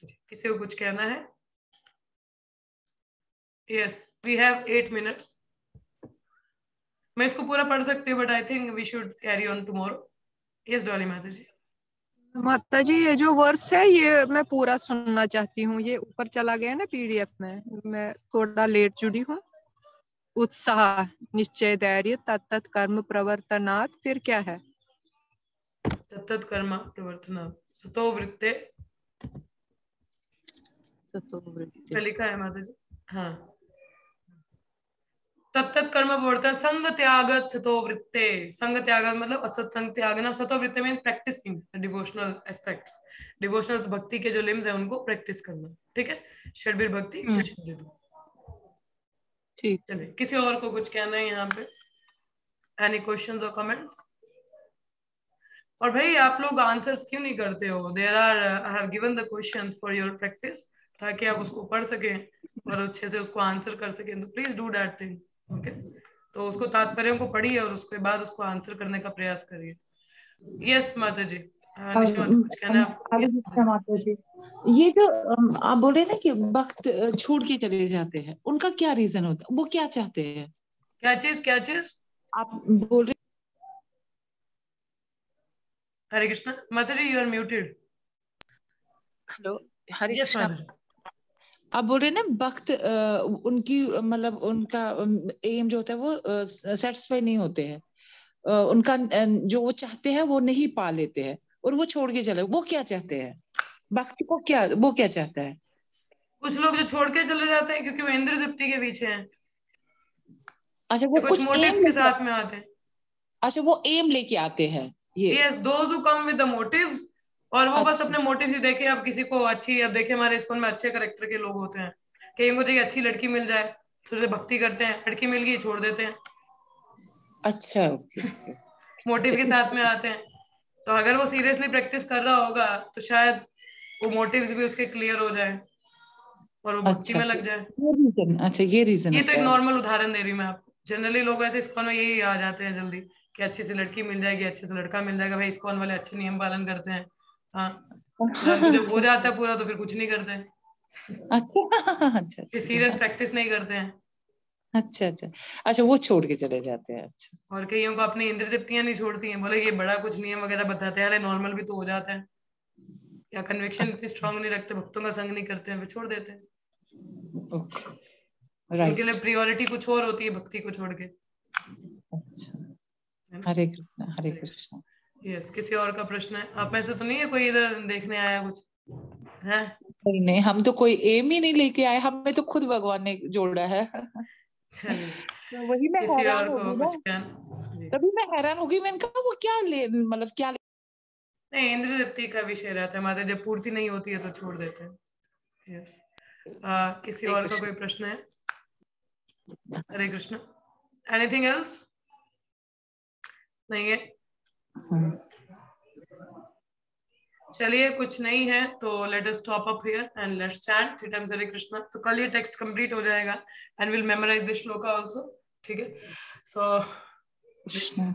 किसी को कुछ कहना है? Yes, we have 8 minutes। मैं इसको पूरा पढ़ सकती हूँ, but I think we should carry on tomorrow. Yes Dolly Mata ji. माता जी, ये जो वर्स है ये मैं पूरा सुनना चाहती हूँ, ये ऊपर चला गया ना पीडीएफ में, मैं थोड़ा लेट जुड़ी हूँ। उत्साह, निश्चय, धैर्य, तत्त कर्म प्रवर्तनात्, फिर क्या है? तत्त कर्म प्रवर्तनात्, सतो वृत्ते, सतो वृत्ति लिखा है माता जी। हाँ, तत्त कर्म प्रवर्तन संग त्याग सतो वृत्ते। संग त्याग मतलब असत्संग त्यागना। सतो वृत्ते में प्रैक्टिसिंग डिवोशनल एस्पेक्ट्स, डिवोशनल भक्ति के जो लिम्स है उनको प्रैक्टिस करना, ठीक है। षड्वीर भक्ति विशुद्धि। ठीक। चलिए, किसी और को कुछ कहना है यहाँ पे? एनी क्वेश्चंस और कमेंट्स? और भाई आप लोग आंसर्स क्यों नहीं करते हो? There are, I have given the questions for your practice, ताकि आप उसको पढ़ सकें और अच्छे से उसको आंसर कर सकें। तो please do that thing, okay. तो उसको तात्पर्यों को पढ़िए और उसके बाद उसको आंसर करने का प्रयास करिए। यस माता जी, कुछ कहना है आपको? माता जी, ये जो आप बोल रहे हैं ना कि वक्त छोड़ के चले जाते हैं, उनका क्या रीजन होता है? वो क्या चाहते हैं? क्या चीज? आप बोल रहे? हरे कृष्ण माता जी, you are muted. Hello, Hare yes Krishna. माता जी। आप बोल रहे हैं ना वक्त उनकी मतलब उनका एम जो होता है वो सेटिस्फाई नहीं होते हैं, उनका जो वो चाहते हैं वो नहीं पा लेते हैं और वो छोड़ के चले। वो क्या चाहते हैं? वक्त को क्या, वो क्या चाहता है? कुछ लोग जो छोड़ के चले जाते हैं क्योंकि वो इंद्र तृप्ति के पीछे हैं, अच्छा, वो कुछ कुछ मोटिव्स एम के साथ में आते हैं। अच्छा, वो एम लेके आते हैं ये। Yes, those who come with the motives, और वो बस अच्छा, अपने मोटिव ही देखे। अब किसी को अच्छी, अब देखे हमारे स्कूल में अच्छे करेक्टर के लोग होते हैं, कहीं को चाहिए अच्छी लड़की मिल जाए, तो भक्ति करते हैं, लड़की मिल गई छोड़ देते हैं। अच्छा, ओके। मोटिव के साथ में आते हैं। तो अगर वो सीरियसली प्रैक्टिस कर रहा होगा तो शायद वो मोटिव्स भी उसके क्लियर हो जाए और वो भक्ति अच्छा, में लग जाए। ये रीजन, अच्छा ये रीजन ये तो होता एक है। नॉर्मल उदाहरण दे रही हूँ मैं आपको। जनरली लोग ऐसे इस्कॉन में यही आ जाते हैं जल्दी कि अच्छी सी लड़की मिल जाएगी, अच्छे से लड़का मिल जाएगा, भाई इस्कॉन वाले अच्छे नियम पालन करते हैं। हाँ, परंतु जब हो जाता है पूरा तो फिर कुछ नहीं करते हैं, अच्छा, फिर सीरियस प्रैक्टिस नहीं करते हैं। अच्छा, अच्छा, अच्छा, वो छोड़ के चले जाते हैं। अच्छा, और कईयों को अपनी इंद्र तृप्तियां नहीं छोड़ती हैं, बोले ये बड़ा कुछ नियम वगैरह बताते हैं, अरे नॉर्मल भी तो हो जाता है, या कन्विक्शन इतनी स्ट्रांग नहीं रखते, भक्तों का संग नहीं करते हैं, फिर छोड़ देते हैं। ओके, उनके लिए राइट। प्रियोरिटी कुछ और होती है भक्ति को छोड़ के। अच्छा, हरे कृष्णा, हरे कृष्णा। यस, किसी और का प्रश्न है? आप में से तो नहीं है कोई इधर देखने आया कुछ है? नहीं नहीं, हम तो कोई एम ही नहीं लेके आए, हमें तो खुद भगवान ने जोड़ा है। चलिए, तो वही मैं किसी हैरान और हो को गई ना, कुछ कहना? जी। तभी मैं हैरान हो गई, मैंने कहा वो क्या ले, मतलब क्या नहीं, इंद्र तृप्ति का विषय रहता है माता, जब पूर्ति नहीं होती है तो छोड़ देते हैं। यस, किसी और का कोई प्रश्न है? हरे कृष्ण। Anything else? नहीं है? चलिए, कुछ नहीं है तो let us stop up here and let's chant 3 times Hare Krishna. तो कल ये टेक्स्ट कंप्लीट हो जाएगा and will memorize this shloka also, ठीक है? So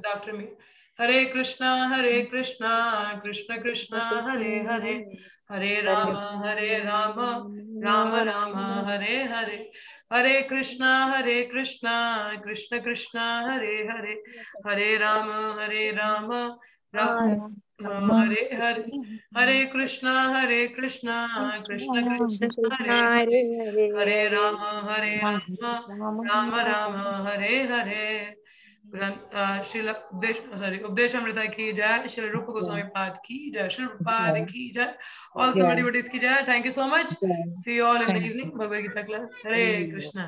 after me, Hare Krishna Krishna Krishna Hare Hare, Hare Rama Rama Rama Hare Hare, Hare Krishna Krishna Krishna Hare Hare, Hare Rama Rama Hare Hare, Hare Krishna Krishna Krishna Hare Hare, Hare Rama Rama Rama Hare हरे। श्रील उपदेशामृता की जय, श्री रूप गोस्वामी पाद की जय, श्री पाद की जय, ऑल समबडीज की जय। Thank you so much, see you all in the evening Bhagavad Gita class. Hare Krishna.